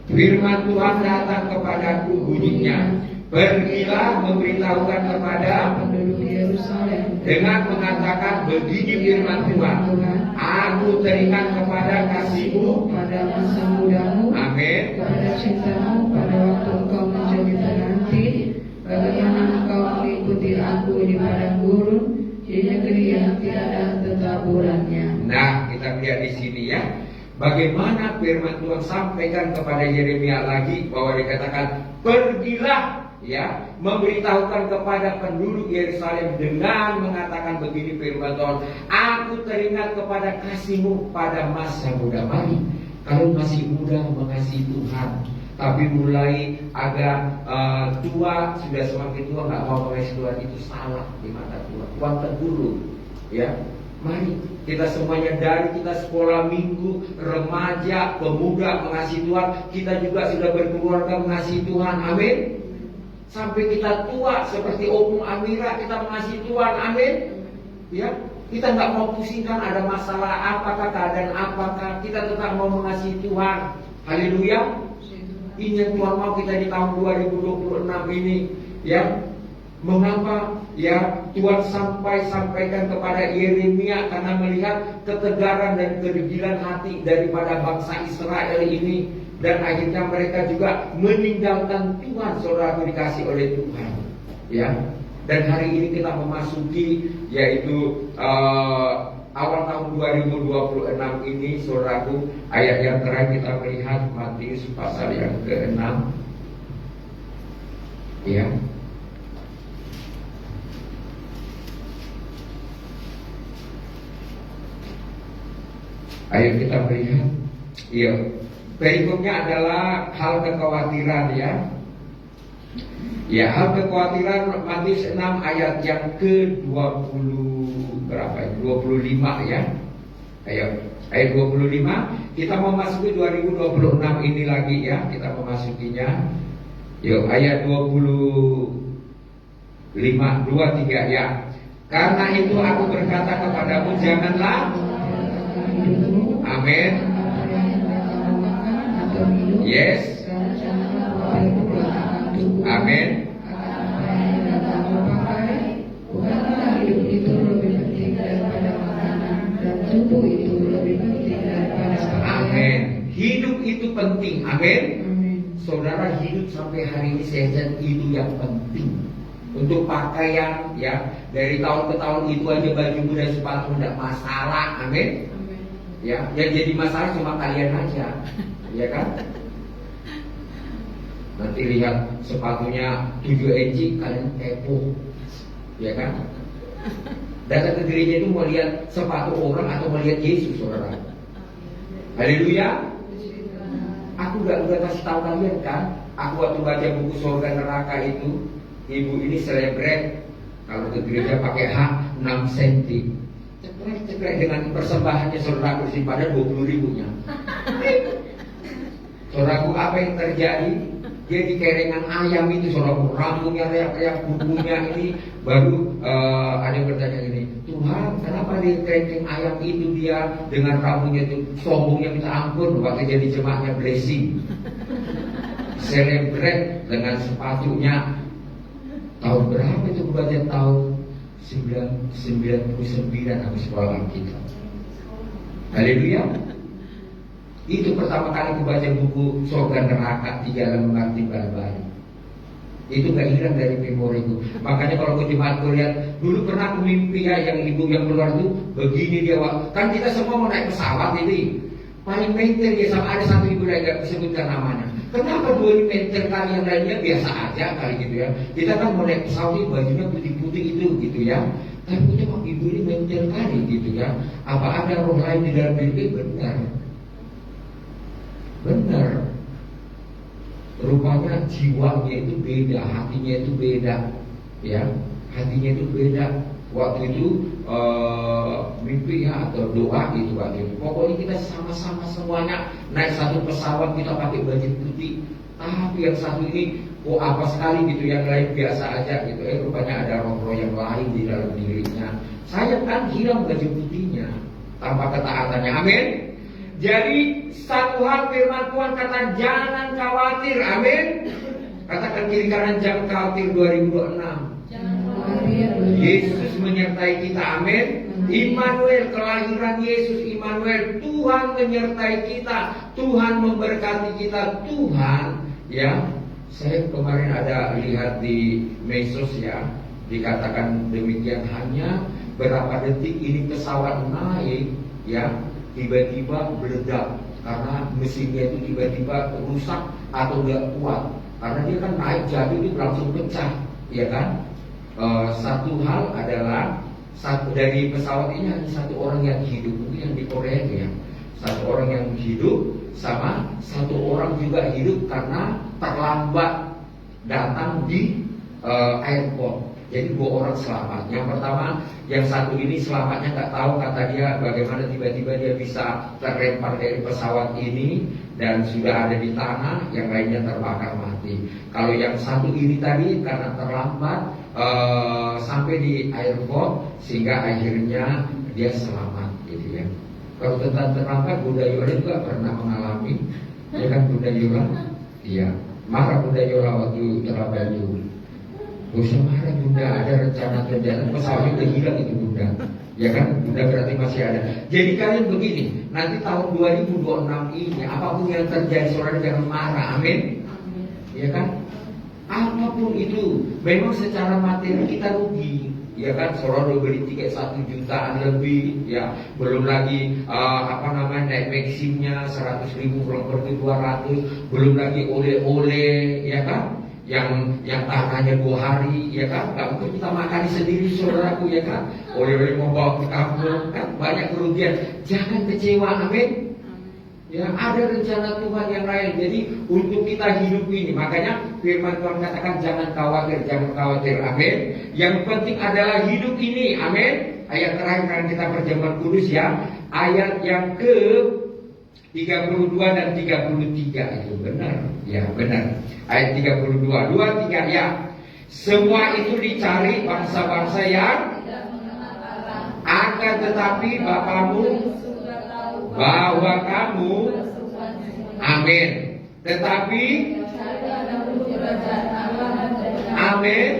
Firman Tuhan datang kepadaku bunyinya, pergilah memberitahukan kepada penduduk Yerusalem dengan mengatakan begini firman Tuhan, aku teringat kepada kasihmu pada masa mudamu, amin, pada cintamu pada waktu engkau menjadi penanti, bagaimana engkau mengikuti aku di padang gurun, di negeri yang tiada tetaburannya. Nah, kita lihat di sini ya, bagaimana firman Tuhan sampaikan kepada Yeremia lagi, bahwa dikatakan pergilah ya, memberitahukan kepada penduduk Yerusalem dengan mengatakan begini firman Tuhan, aku teringat kepada kasihmu pada masa muda. Mari, kalau masih muda mengasihi Tuhan, tapi mulai agak tua, sudah semakin tua nggak mau mengasihi Tuhan, itu salah di mata Tuhan. Tuhan tegur ya. Mari kita semuanya, dari kita sekolah minggu, remaja, pemuda mengasihi Tuhan, kita juga sudah berkeluarga mengasihi Tuhan, amin. Sampai kita tua seperti Om Amira, kita mengasihi Tuhan, amin. Ya, kita nggak mau pusingkan ada masalah apakah, keadaan apakah, kita tetap mau mengasihi Tuhan. Haleluya. Ini yang Tuhan mau kita di tahun 2026 ini, ya. Mengapa ya Tuhan sampaikan kepada Yeremia, karena melihat ketegaran dan kedegilan hati daripada bangsa Israel ini, dan akhirnya mereka juga meninggalkan Tuhan, saudara dikasih oleh Tuhan ya. Dan hari ini kita memasuki yaitu awal tahun 2026 ini, saudaraku. Ayat yang terakhir kita melihat Matius pasal yang ke-6 ya. Ayo kita melihat. Iya. Berikutnya adalah hal kekhawatiran ya. Ya, hal kekhawatiran Matius 6 ayat yang ke-20 berapa ya? 25 ya. Ayo, ayat 25. Kita memasuki 2026 ini lagi ya. Kita memasukinya. Yuk, ayat 25 23 ya. Karena itu aku berkata kepadamu, janganlah. Amin. Yes. Amin. Hidup itu lebih penting daripada makanan, dan tubuh itu lebih penting daripada pakaian. Amin. Hidup itu penting. Amin. Amin. Saudara, hidup sampai hari ini sehat itu yang penting. Untuk pakaian ya, dari tahun ke tahun itu aja baju dan sepatu tidak masalah. Amin. Ya, yang jadi masalah cuma kalian aja, ya kan? Nanti lihat sepatunya 7 inci, kalian kepo, ya kan? Datang ke gereja itu mau lihat sepatu orang atau mau lihat Yesus, saudara? Haleluya! Aku udah kasih tahu kalian kan? Aku waktu baca buku Surga Neraka itu, ibu ini selebret kalau ke gereja pakai hak 6 cm. Cekrek dengan persembahannya saudaraku sih, pada 20.000-nya. Saudaraku, apa yang terjadi? Dia di kerengan ayam itu, saudaraku, rambutnya reak-reak, bukunya ini. Baru ada yang bertanya gini, Tuhan, kenapa di kerengkeng ayam itu dia dengan rambutnya itu sombongnya minta ampun, waktu jadi jemaatnya blessing. Selebret dengan sepatunya. Tahun berapa itu baca? Tahun 99 aku sekolah kita. Haleluya. Itu pertama kali aku baca buku Surga Neraka 3 lembar timbal balik. Itu gak hilang dari memoriku. Makanya kalau ke jemaatku lihat, dulu pernah aku mimpi ya, yang ibu yang keluar itu begini dia. Kan kita semua mau naik pesawat ini. Paling maintain ya, sama ada satu ibu lagi gak sebutkan namanya. Kenapa dua maintain kali yang lainnya biasa aja kali gitu ya. Kita kan mau naik pesawat ini bajunya putih-putih itu gitu ya. Tapi itu kok ibu ini maintain kali gitu ya. Apa ada roh lain di dalam diri? Benar. Benar. rupanya jiwanya itu beda, hatinya itu beda, ya, hatinya itu beda. Waktu itu mimpi ya atau doa gitu waktu itu. Pokoknya kita sama-sama semuanya naik satu pesawat, kita pakai baju putih. Tapi yang satu ini kok apa sekali gitu, yang lain biasa aja gitu. Rupanya ada roh-roh yang lain di dalam dirinya. Saya kan hilang baju putihnya tanpa ketaatannya. Amin. Jadi satu hal firman Tuhan kata jangan khawatir. Amin. Katakan kiri kanan jangan khawatir 2026. Yesus menyertai kita, amin. Immanuel, kelahiran Yesus Immanuel, Tuhan menyertai kita, Tuhan memberkati kita, Tuhan, ya. Saya kemarin ada lihat di medsos ya, dikatakan demikian, hanya berapa detik ini pesawat naik, ya, tiba-tiba meledak karena mesinnya itu tiba-tiba rusak atau nggak kuat, karena dia kan naik jatuh itu langsung pecah, ya kan? Satu hal adalah dari pesawat ini hanya satu orang yang hidup, mungkin yang di Korea itu ya, satu orang yang hidup sama satu orang juga hidup karena terlambat datang di airport. Jadi 2 orang selamat. Yang pertama, yang satu ini selamatnya nggak tahu, kata dia bagaimana tiba-tiba dia bisa terlempar dari pesawat ini dan sudah ada di tanah, yang lainnya terbakar mati. Kalau yang satu ini tadi karena terlambat sampai di airport sehingga akhirnya dia selamat gitu ya. Kalau tentang terlambat, Bunda Yola juga pernah mengalami, ya kan Bunda Yola? Iya, marah Bunda Yola waktu terlambat itu. Usah marah Bunda, ada rencana kerjaan pesawatnya udah hilang itu Bunda. Ya kan, Bunda berarti masih ada. Jadi kalian begini, nanti tahun 2026 ini apapun yang terjadi, saudara jangan marah, amin. Ya kan? Apapun itu, memang secara materi kita rugi, ya kan? Saudara udah beli tiket 1 jutaan lebih, ya, belum lagi naik maksimnya 100.000 pulang pergi 200, belum lagi oleh-oleh, ya kan? Yang tahannya 2 hari, ya kan? Gak mungkin kita makan sendiri, saudaraku, ya kan? Oleh-oleh mau bawa ke kampung, kan? Banyak kerugian. Jangan kecewa, amin. Ya, ada rencana Tuhan yang lain. Jadi untuk kita hidup ini, makanya firman Tuhan katakan jangan khawatir, amin. Yang penting adalah hidup ini, amin. Ayat terakhir kan kita perjamuan kudus ya, ayat yang ke 32 dan 33 itu benar, ya benar. Ayat 32, 2, 3 ya. Semua itu dicari bangsa-bangsa yang akan tetapi Bapamu bahwa kamu, amin. Tetapi, amin.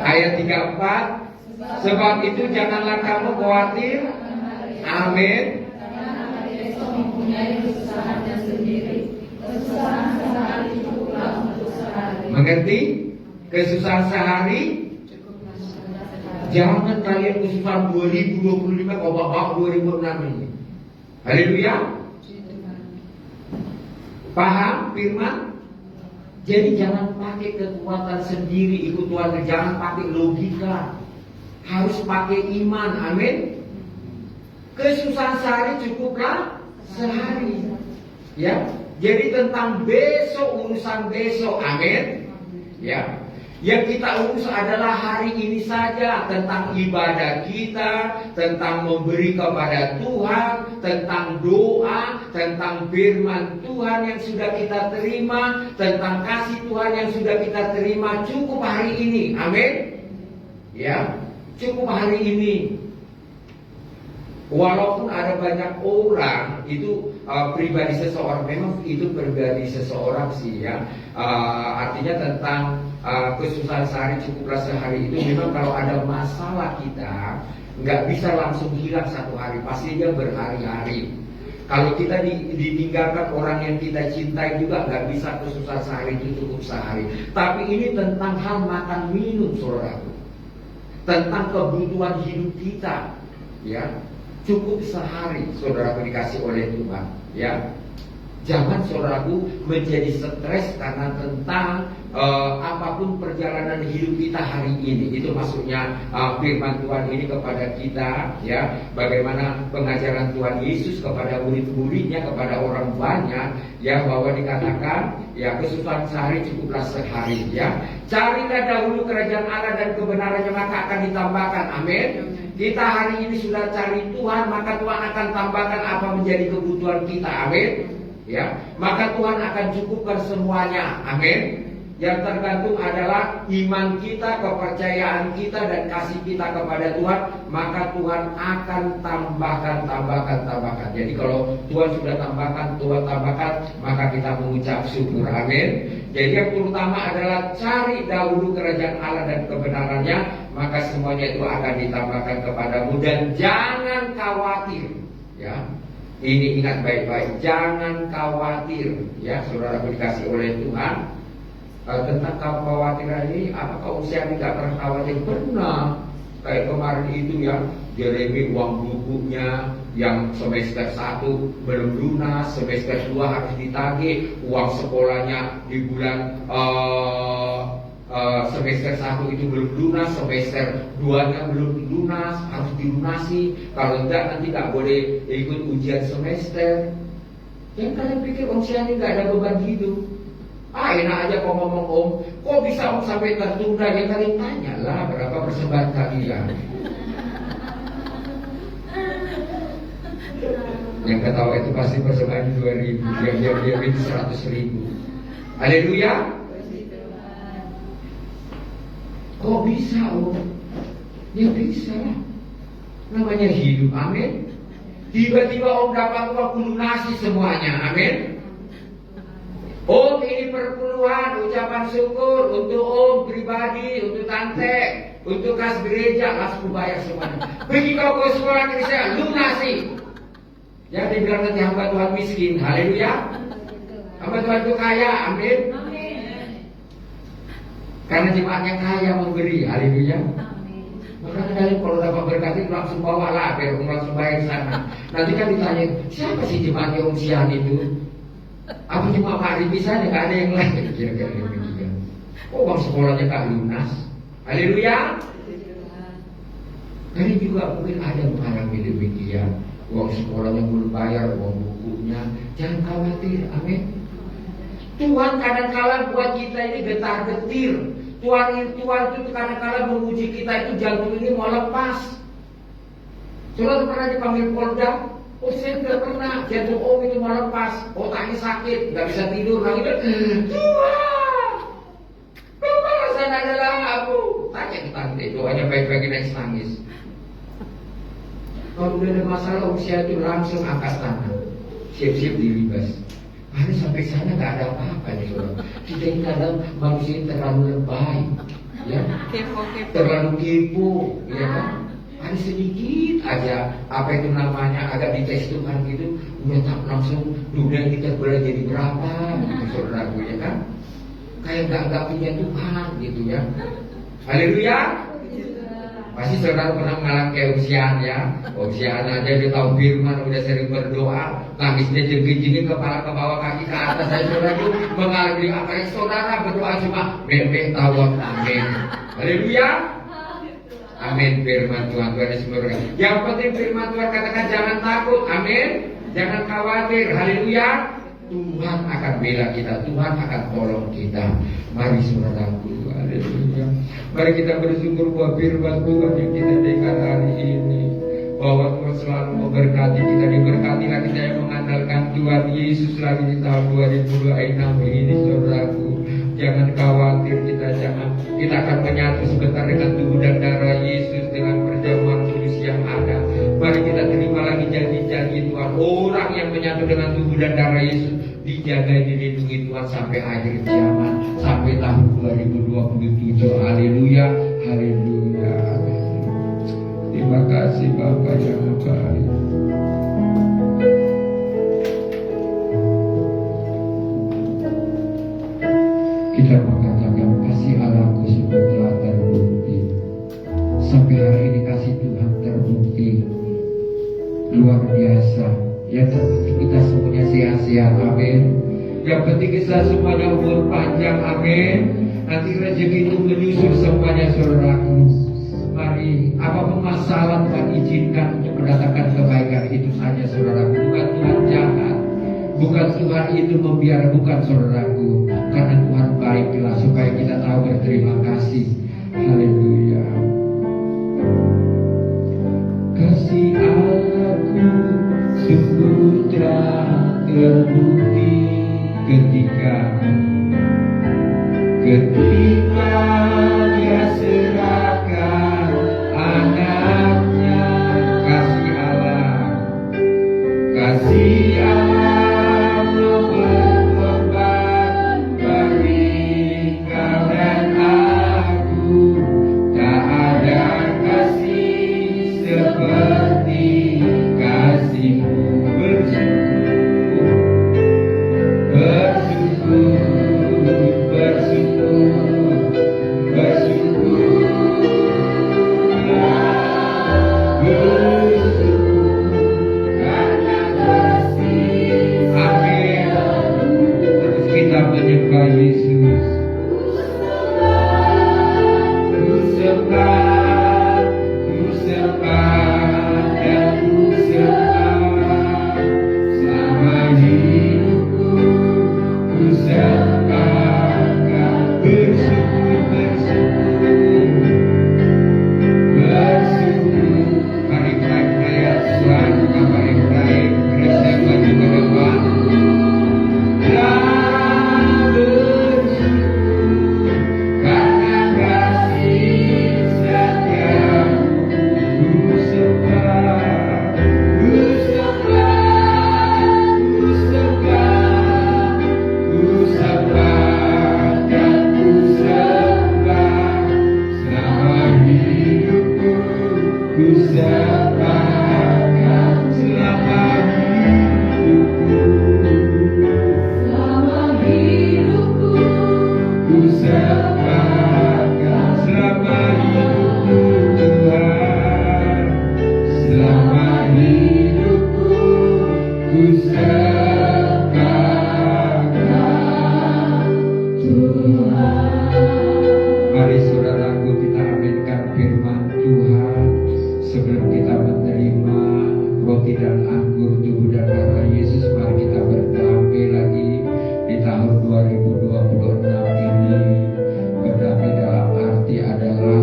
Ayat 34, sebab itu janganlah kamu khawatir, amin. Mengerti? Kesusahan sehari, jangan kalian kesusahan 2025 kau bawa 2006 ini. Haleluya. Paham firman? Jadi jangan pakai kekuatan sendiri ikut Tuhan, jangan pakai logika. Harus pakai iman, amin. Kesusahan sehari cukuplah sehari. Ya. Jadi tentang besok, urusan besok, amin. Ya. Yang kita urus adalah hari ini saja, tentang ibadah kita, tentang memberi kepada Tuhan, tentang doa, tentang firman Tuhan yang sudah kita terima, tentang kasih Tuhan yang sudah kita terima. Cukup hari ini, amin. Ya, cukup hari ini. Walaupun ada banyak orang itu pribadi seseorang, memang itu pribadi seseorang sih ya. Artinya tentang kesusahan sehari cukuplah sehari itu memang kalau ada masalah kita nggak bisa langsung hilang satu hari, pasti dia berhari-hari. Kalau kita ditinggalkan orang yang kita cintai juga nggak bisa kesusahan sehari itu cukup sehari. Tapi ini tentang hal makan minum, saudaraku, tentang kebutuhan hidup kita, ya. Cukup sehari, saudaraku dikasih oleh Tuhan, ya. Jangan saudaraku menjadi stres karena tentang apapun perjalanan hidup kita hari ini. Itu maksudnya firman Tuhan ini kepada kita, ya. Bagaimana pengajaran Tuhan Yesus kepada murid-muridnya, kepada orang banyak, ya, bahwa dikatakan, ya, kesusahan sehari cukuplah sehari, ya. Carilah dahulu kerajaan Allah dan kebenarannya, maka akan ditambahkan. Amin. Kita hari ini sudah cari Tuhan, maka Tuhan akan tambahkan apa menjadi kebutuhan kita. Amin. Ya, maka Tuhan akan cukupkan semuanya. Amin. Yang tergantung adalah iman kita, kepercayaan kita, dan kasih kita kepada Tuhan. Maka Tuhan akan tambahkan. Jadi kalau Tuhan sudah tambahkan, maka kita mengucap syukur. Amin. Jadi yang terutama adalah cari dahulu kerajaan Allah dan kebenarannya, maka semuanya itu akan ditambahkan kepadamu. Dan jangan khawatir, ya. Ini ingat baik-baik, jangan khawatir, ya, saudara dikasih oleh Tuhan. Tentang kekhawatiran ini, apakah usia tidak pernah khawatir? Pernah. Kayak kemarin itu, ya, Jeremy uang bukunya yang semester 1 belum lunas, semester 2 harus ditagih, uang sekolahnya di bulan semester 1 itu belum lunas, semester 2-nya belum lunas, harus dilunasi. Kalau enggak nanti nggak boleh ikut ujian semester. Yang kalian pikir usia ini nggak ada beban hidup? Enak aja kok ngomong Om, kok bisa Om sampai tertunda? Ya kalian tanyalah berapa persembahan kalian. Yang ketawa itu pasti persembahan 2.000, yang dia 100.000. Haleluya. Kok bisa Om? Ya bisa. Namanya hidup. Amin. Tiba-tiba Om dapat uang lunasi semuanya. Amin. Om, ini perpuluhan, ucapan syukur untuk Om pribadi, untuk tante, untuk kas gereja, langsung bayar semuanya. Pergi kau ke sekolah Kristen, lunasi. Ya, dibilang nanti hamba Tuhan miskin. Haleluya. Hamba Tuhan itu kaya. Amin. Karena jemaatnya kaya memberi. Haleluya. Maka kalian kalau dapat berkat itu langsung bawa lah, biar Om langsung bayar sana. Nanti kan ditanya, siapa sih jemaatnya Om Sian itu? Aku cuma Pak Ripi saja, gak ada yang lain. Kira-kira demikian. Oh, uang sekolahnya tak lunas. Haleluya. Tadi juga mungkin ada mengalami demikian. Uang sekolahnya belum bayar, uang bukunya. Jangan khawatir. Amin. Tuhan kadang-kala buat kita ini getar-getir. Tuhan itu kadang-kala menguji kita itu jantung ini mau lepas. Saudara pernah dipanggil Polda? Oh, saya tidak pernah. Jantung Om itu mau lepas, otaknya sakit, nggak bisa tidur. Lagi Tuhan, pembalasan adalah aku. Tanya ke tante, doanya baik-baik, nangis. Kalau udah ada masalah usia itu langsung angkat tangan, siap-siap dilibas. Hari sampai sana nggak ada apa-apa nih, saudara. Kita ini kadang manusia terlalu lebay, ya, terlalu kepo, ya kan? Ada sedikit aja apa itu namanya agak dites Tuhan gitu, udah tak langsung dunia kita boleh jadi berapa gitu, saudaraku, ya kan? Kayak nggak punya Tuhan gitu, ya. Haleluya. Pasti saudara pernah mengalami kayak usiaan, ya. Usiaan aja dia tahu firman, udah sering berdoa, nangisnya jengking-jengking kepala ke bawah, kaki ke atas. Saya saudara itu mengalami apa yang saudara berdoa cuma bebek tahu. Amin. Haleluya. Amin. Firman Tuhan Yesus berkata. Yang penting firman Tuhan katakan jangan takut. Amin. Jangan khawatir. Haleluya. Tuhan akan bela kita. Tuhan akan tolong kita. Mari saudaraku. Haleluya. Mari kita bersyukur buat firman Tuhan yang kita dengar hari ini. Bahwa Tuhan selalu memberkati kita. Diberkatilah kita yang mengandalkan Tuhan Yesus lagi di tahun 2026 ini, saudaraku. Jangan khawatir, kita akan menyatu sebentar dengan tubuh dan darah Yesus dengan perjamuan kudus yang ada. Mari kita terima lagi janji-janji Tuhan. Orang yang menyatu dengan tubuh dan darah Yesus dijaga, dilindungi Tuhan sampai akhir zaman, sampai tahun 2027. Haleluya, haleluya. Terima kasih Bapak yang baik. Kita mengatakan kasih Allahku sungguh telah terbukti. Sampai hari ini kasih Tuhan terbukti luar biasa. Ya terbukti kita semuanya sehat-sehat. Amin. Yang penting kita semuanya umur panjang, amin. Nanti rezeki itu menyusul semuanya, saudaraku. Mari, apapun masalah Tuhan izinkan untuk mendatangkan kebaikan itu saja, saudaraku. Bukan Tuhan jahat, bukan Tuhan itu membiarkan, bukan, saudaraku. Karena Tuhan baiklah supaya kita tahu berterima kasih. Haleluya. Kasih Allahku sungguh telah terbukti ketika Dia serahkan anaknya. Kasih Allah berkorban bagi kau dan aku. Tak ada kasih seperti kasih-Mu. Menyembah Yesus. Ku sembah dan ku sembah selama hidupku. Ku sembah dan bersyukur. Mari naik Tuhan, mari naik gereja maju ke depan. Mari saudaraku kita aminkan firman Tuhan sebelum kita menerima roti dan anggur tubuh dan darah Yesus. Mari kita berdamai lagi di tahun 2026 ini. Berdamai dalam arti adalah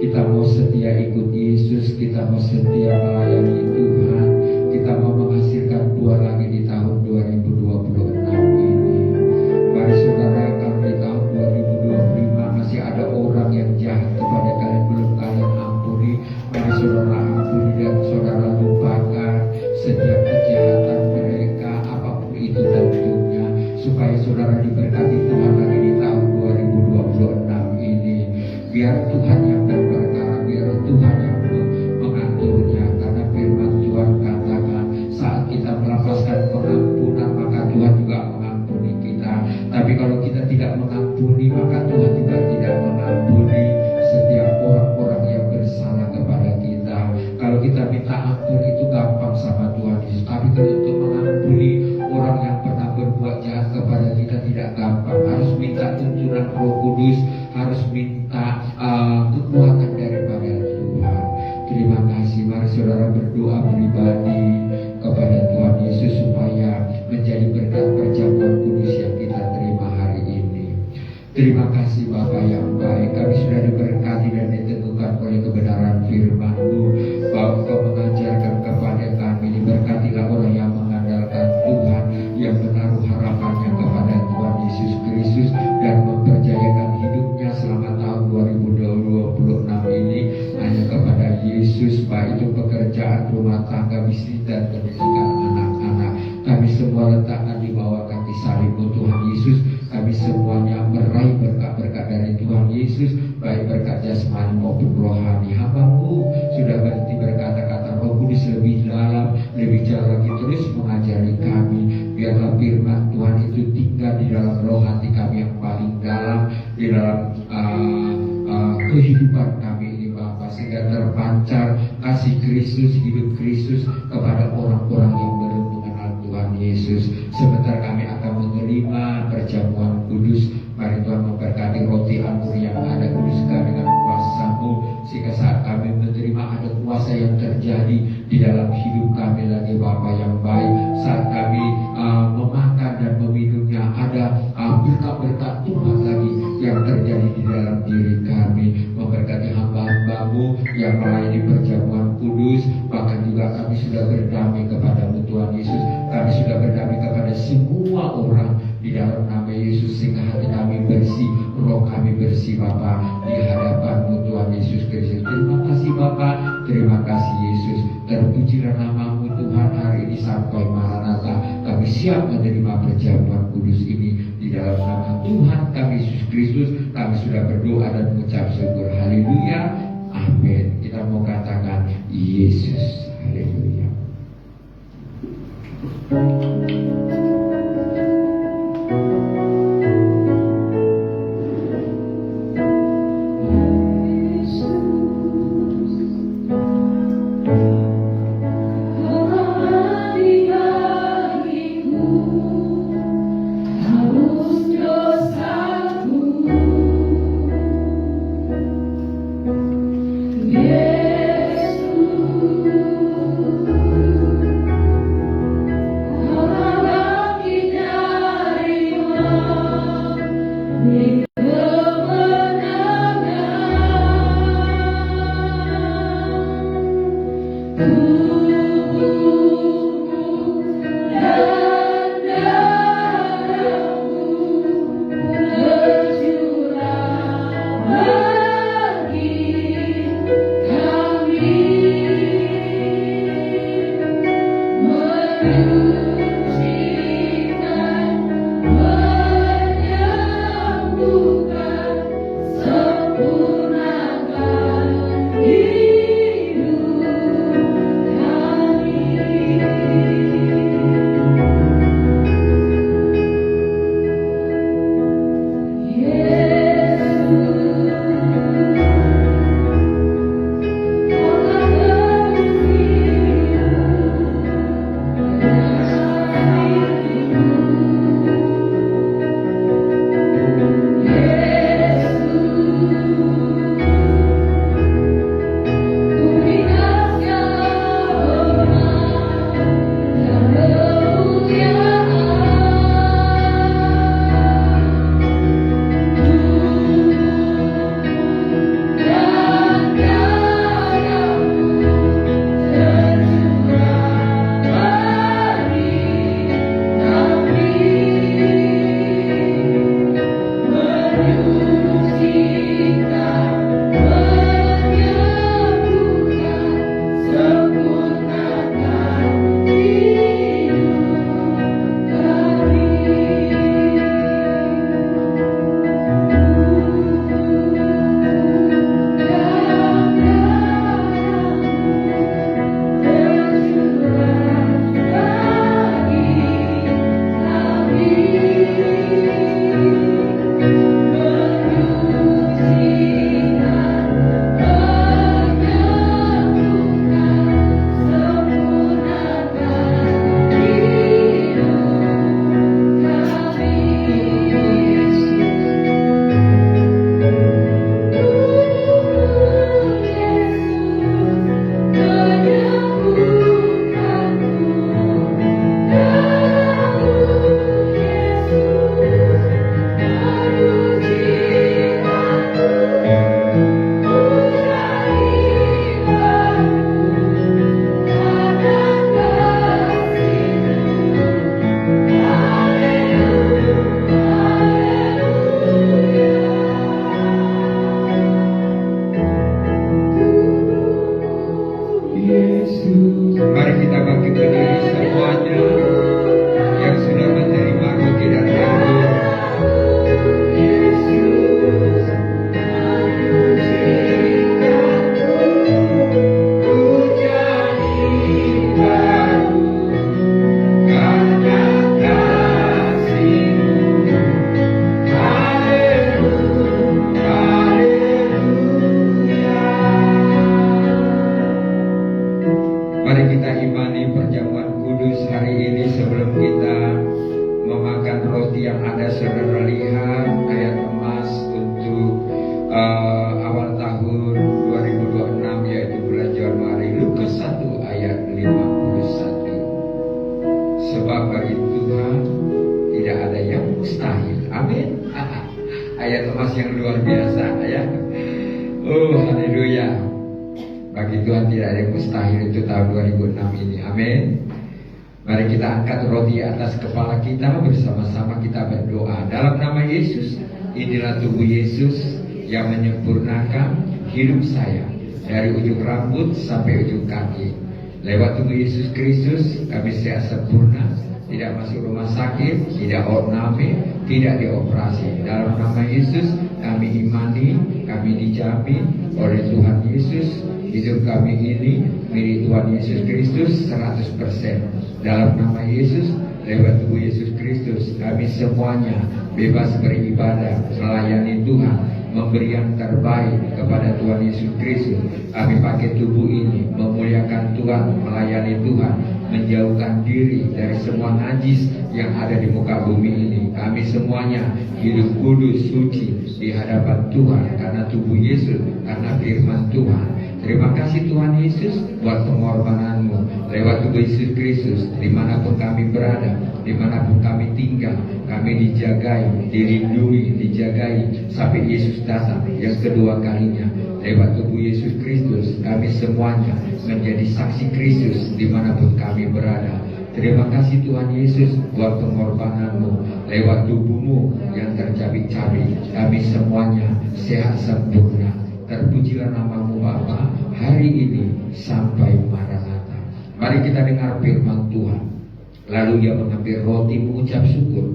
kita mau setia ikut Yesus, kita mau setia melayani Tuhan, kita mau menghasilkan buah lagi di tahun 2026 ini. Mari saudara, kalau di tahun 2025 masih ada orang yang jahat kepada kalian, belum kalian ampuni, mari saudara ampuni dan saudara lupakan setiap kejahatan mereka, apapun itu tentunya, supaya saudara diberkati Tuhan lagi di tahun 2026 ini. Biar Tuhan yang berperkara, biar Tuhan yang mengaturnya, karena firman Tuhan katakan saat kita melepaskan pengampunan maka Tuhan juga mengampuni kita. Tapi kalau kita tidak mengampuni maka Tuhan juga tidak mengampuni setiap orang-orang yang bersalah kepada kita. Kalau kita minta ampun itu gampang sama Tuhan Yesus, tapi kalau untuk mengampuni orang yang pernah berbuat jahat kepada kita tidak gampang. Harus minta tuntunan Roh Kudus, harus minta kekuatan daripada Tuhan. Terima kasih. Mari saudara berdoa pribadi kepada Tuhan Yesus supaya menjadi berkat perjamuan kudus yang kita terima hari ini. Terima kasih Bapa yang baik, kami sudah diberkati dan diteguhkan oleh kebenaran firman-Mu. Bahwa Engkau mengajarkan kepada kami, diberkatilah orang yang mengandalkan Tuhan, yang menaruh harapannya kepada Tuhan Yesus Kristus dan mempercayakan hidupnya selama tahun 2026 ini hanya kepada Yesus, baik itu pekerjaan, rumah tangga, bisnis dan pendidikan anak-anak. Kami semua letakkan di bawah kaki salib-Mu Tuhan Yesus. Kami semuanya meraih berkat-berkat dari Tuhan Yesus, baik berkat jasmani maupun rohani. Hamba-Mu sudah berhenti berkata-kata, Roh Kudus lebih dalam, lebih jauh lagi terus mengajari kami. Biarlah firman Tuhan itu tinggal di dalam roh hati kami yang paling dalam, di dalam kehidupan kami ini Bapa, sehingga terpancar kasih Kristus, hidup Kristus kepada orang-orang yang belum mengenal Tuhan Yesus. Sebentar kami akan menerima perjamuan kudus. Mari Tuhan memberkati roti anggur yang ada kuduskan dengan kuasa-Mu, sehingga saat kami menerima ada kuasa yang terjadi di dalam hidup kami lagi Bapa yang baik. Saat kami memakan dan meminumnya ada berkat-berkat Tuhan lagi yang terjadi di dalam diri kami. Memberkati hamba-hamba-Mu yang melayani perjamuan kudus. Bahkan juga kami sudah berdamai kepada-Mu Tuhan Yesus. Kami sudah berdamai kepada semua orang di dalam nama Yesus, sehingga hati kami bersih, roh kami bersih Bapa di hadapan-Mu Tuhan Yesus Kristus. Terima kasih Bapa, terima kasih Yesus. Terpujilah nama-Mu Tuhan hari ini sampai Maranatha. Kami siap menerima perjamuan kudus ini di dalam nama Tuhan kami Yesus Kristus. Kami sudah berdoa dan mengucap syukur. Haleluya, amin. Kita mau katakan Yesus, haleluya. yang mustahil itu tahun 2006 ini. Amin. Mari kita angkat roti atas kepala kita, bersama-sama kita berdoa. Dalam nama Yesus, inilah tubuh Yesus yang menyempurnakan hidup saya dari ujung rambut sampai ujung kaki. Lewat tubuh Yesus Kristus kami sehat sempurna, tidak masuk rumah sakit, tidak ornamen, tidak dioperasi. Dalam nama Yesus kami imani, kami dijamin oleh Tuhan Yesus. Hidup kami ini milik Tuhan Yesus Kristus 100%. Dalam nama Yesus, lewat tubuh Yesus Kristus kami semuanya bebas beribadah, melayani Tuhan, memberi yang terbaik kepada Tuhan Yesus Kristus. Kami pakai tubuh ini memuliakan Tuhan, melayani Tuhan, menjauhkan diri dari semua najis yang ada di muka bumi ini. Kami semuanya hidup kudus, suci di hadapan Tuhan karena tubuh Yesus, karena firman Tuhan. Terima kasih Tuhan Yesus buat pengorbanan-Mu lewat tubuh Yesus Kristus. Dimanapun kami berada, dimanapun kami tinggal, kami dijagai, dilindungi, dijagai sampai Yesus datang yang kedua kalinya. Lewat tubuh Yesus Kristus kami semuanya menjadi saksi Kristus dimanapun kami berada. Terima kasih Tuhan Yesus buat pengorbanan-Mu. Lewat tubuh-Mu yang tercabik-cabik kami semuanya sehat sempurna. Terpujilah nama-Mu Bapa hari ini sampai Maranatha. Mari kita dengar firman Tuhan. Lalu Ia mengambil roti, mengucap syukur,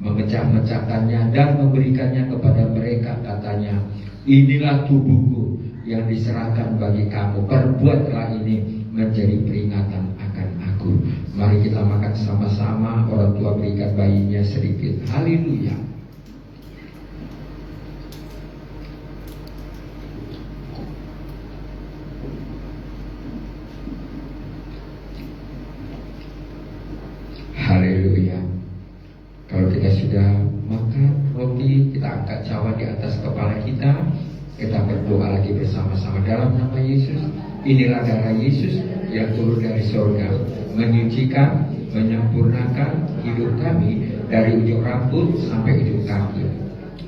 memecah-mecahkannya dan memberikannya kepada mereka. Katanya, inilah tubuhku yang diserahkan bagi kamu. Perbuatlah ini menjadi peringatan akan aku. Mari kita makan sama-sama. Orang tua berikan bayinya sedikit. Haleluya. Haleluya. Kalau kita sudah makan roti, kita angkat cawan di atas kepala kita. Kita berdoa lagi bersama-sama dalam nama Yesus. Inilah darah Yesus yang turun dari surga, menyucikan, menyempurnakan hidup kami dari ujung rambut sampai ujung kaki.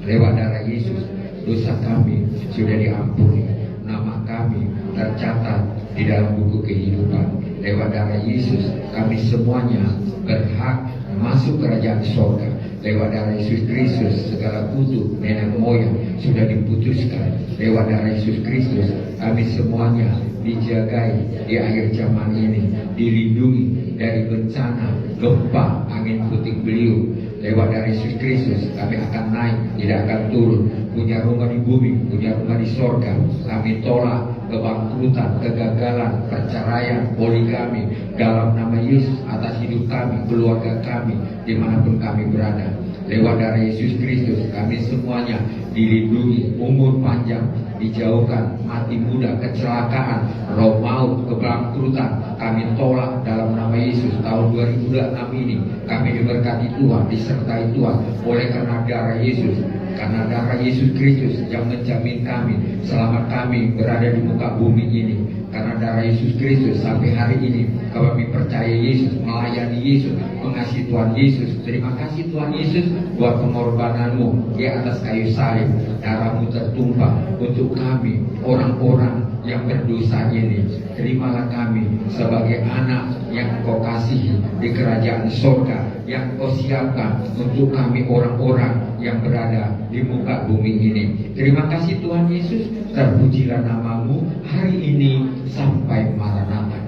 Lewat darah Yesus, dosa kami sudah diampuni, nama kami tercatat di dalam buku kehidupan. Lewat darah Yesus kami semuanya berhak masuk kerajaan surga. Lewat darah Yesus Kristus segala kutuk nenek moyang sudah diputuskan. Lewat darah Yesus Kristus kami semuanya dijagai di akhir zaman ini, dilindungi dari bencana, gempa, angin puting beliung. Lewat darah Yesus Kristus kami akan naik, tidak akan turun. Punya rumah di bumi, punya rumah di surga. Kami tolak kebangkrutan, kegagalan, perceraian, poligami dalam nama Yesus atas hidup kami, keluarga kami, dimanapun kami berada. Lewat darah Yesus Kristus kami semuanya dilindungi, umur panjang, dijauhkan mati muda, kecelakaan, roh maut, kebangkrutan kami tolak dalam nama Yesus. Tahun 2006 ini kami diberkati Tuhan, disertai Tuhan oleh karena darah Yesus. Karena darah Yesus Kristus yang menjamin kami selama kami berada di muka bumi ini. Karena darah Yesus Kristus sampai hari ini kami percaya Yesus, melayani Yesus, mengasihi Tuhan Yesus. Terima kasih Tuhan Yesus buat pengorbanan-Mu di atas kayu salib. Darah-Mu tertumpah untuk kami, orang-orang yang berdosa ini. Terimalah kami sebagai anak yang Engkau kasihi di kerajaan surga, yang Engkau siapkan untuk kami orang-orang yang berada di muka bumi ini. Terima kasih Tuhan Yesus, terpujilah nama-Mu hari ini sampai Maranatha.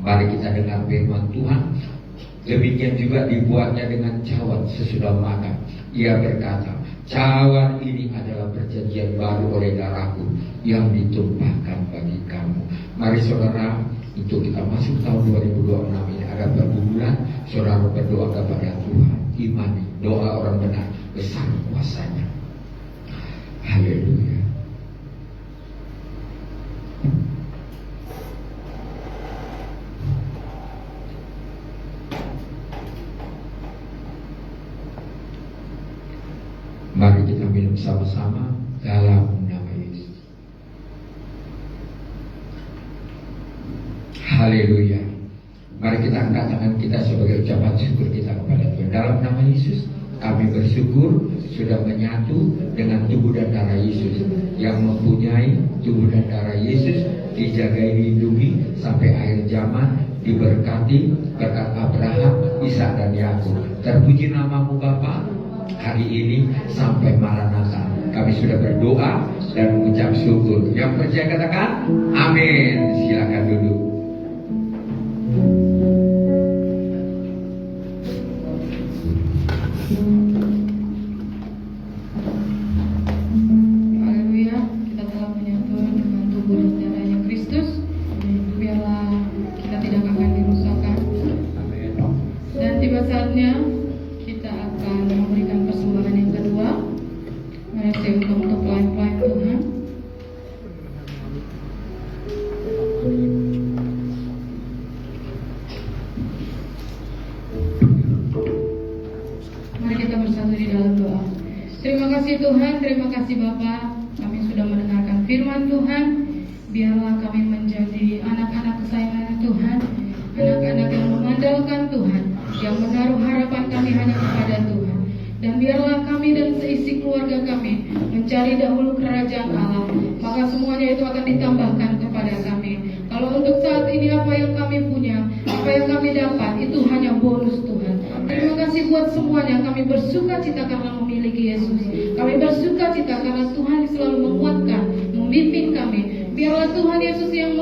Mari kita dengar firman Tuhan. Demikian juga dibuatnya dengan cawan sesudah makan. Ia berkata, cawan ini adalah perjanjian baru oleh darahku yang ditumpahkan bagi kamu. Mari saudara, untuk kita masuk tahun 2026 ini ada pergumulan, saudara berdoa kepada Tuhan. Imani, doa orang benar besar kuasanya. Haleluya. Mari kita minum sama-sama dalam nama Yesus. Haleluya. Mari kita angkat tangan kita sebagai ucapan syukur kita kepada Tuhan. Dalam nama Yesus Kami bersyukur sudah menyatu dengan tubuh dan darah Yesus yang mempunyai tubuh dan darah Yesus, dijagai, dilindungi sampai akhir zaman, diberkati berkat Abraham, Ishak dan Yakub. Terpuji namamu Bapa. Hari ini sampai Maranatha kami sudah berdoa dan mengucap syukur. Yang percaya katakan amin. Silakan duduk. Haleluya, kita telah menyatu dengan tubuh dan darahnya Kristus. Biarlah kita tidak akan dirusakkan. Dan tiba saatnya kita akan memberikan persembahan yang kedua. Mari saya untuk pelayan-pelayan Tuhan. Mari kita bersatu di dalam doa. Terima kasih Tuhan, terima kasih Bapa. Kami sudah mendengarkan firman Tuhan. Biarlah kami menjadi anak-anak kesayangan Tuhan, anak-anak yang mengandalkan Tuhan, yang menaruh harapan kami hanya kepada Tuhan. Dan biarlah kami dan seisi keluarga kami mencari dahulu kerajaan Allah, maka semuanya itu akan ditambahkan kepada kami. Kalau untuk saat ini apa yang kami punya, apa yang kami dapat, itu hanya bonus Tuhan. Terima kasih buat semuanya. Kami bersuka cita karena memiliki Yesus. Kami bersuka cita karena Tuhan selalu menguatkan, membimbing kami. Biarlah Tuhan Yesus yang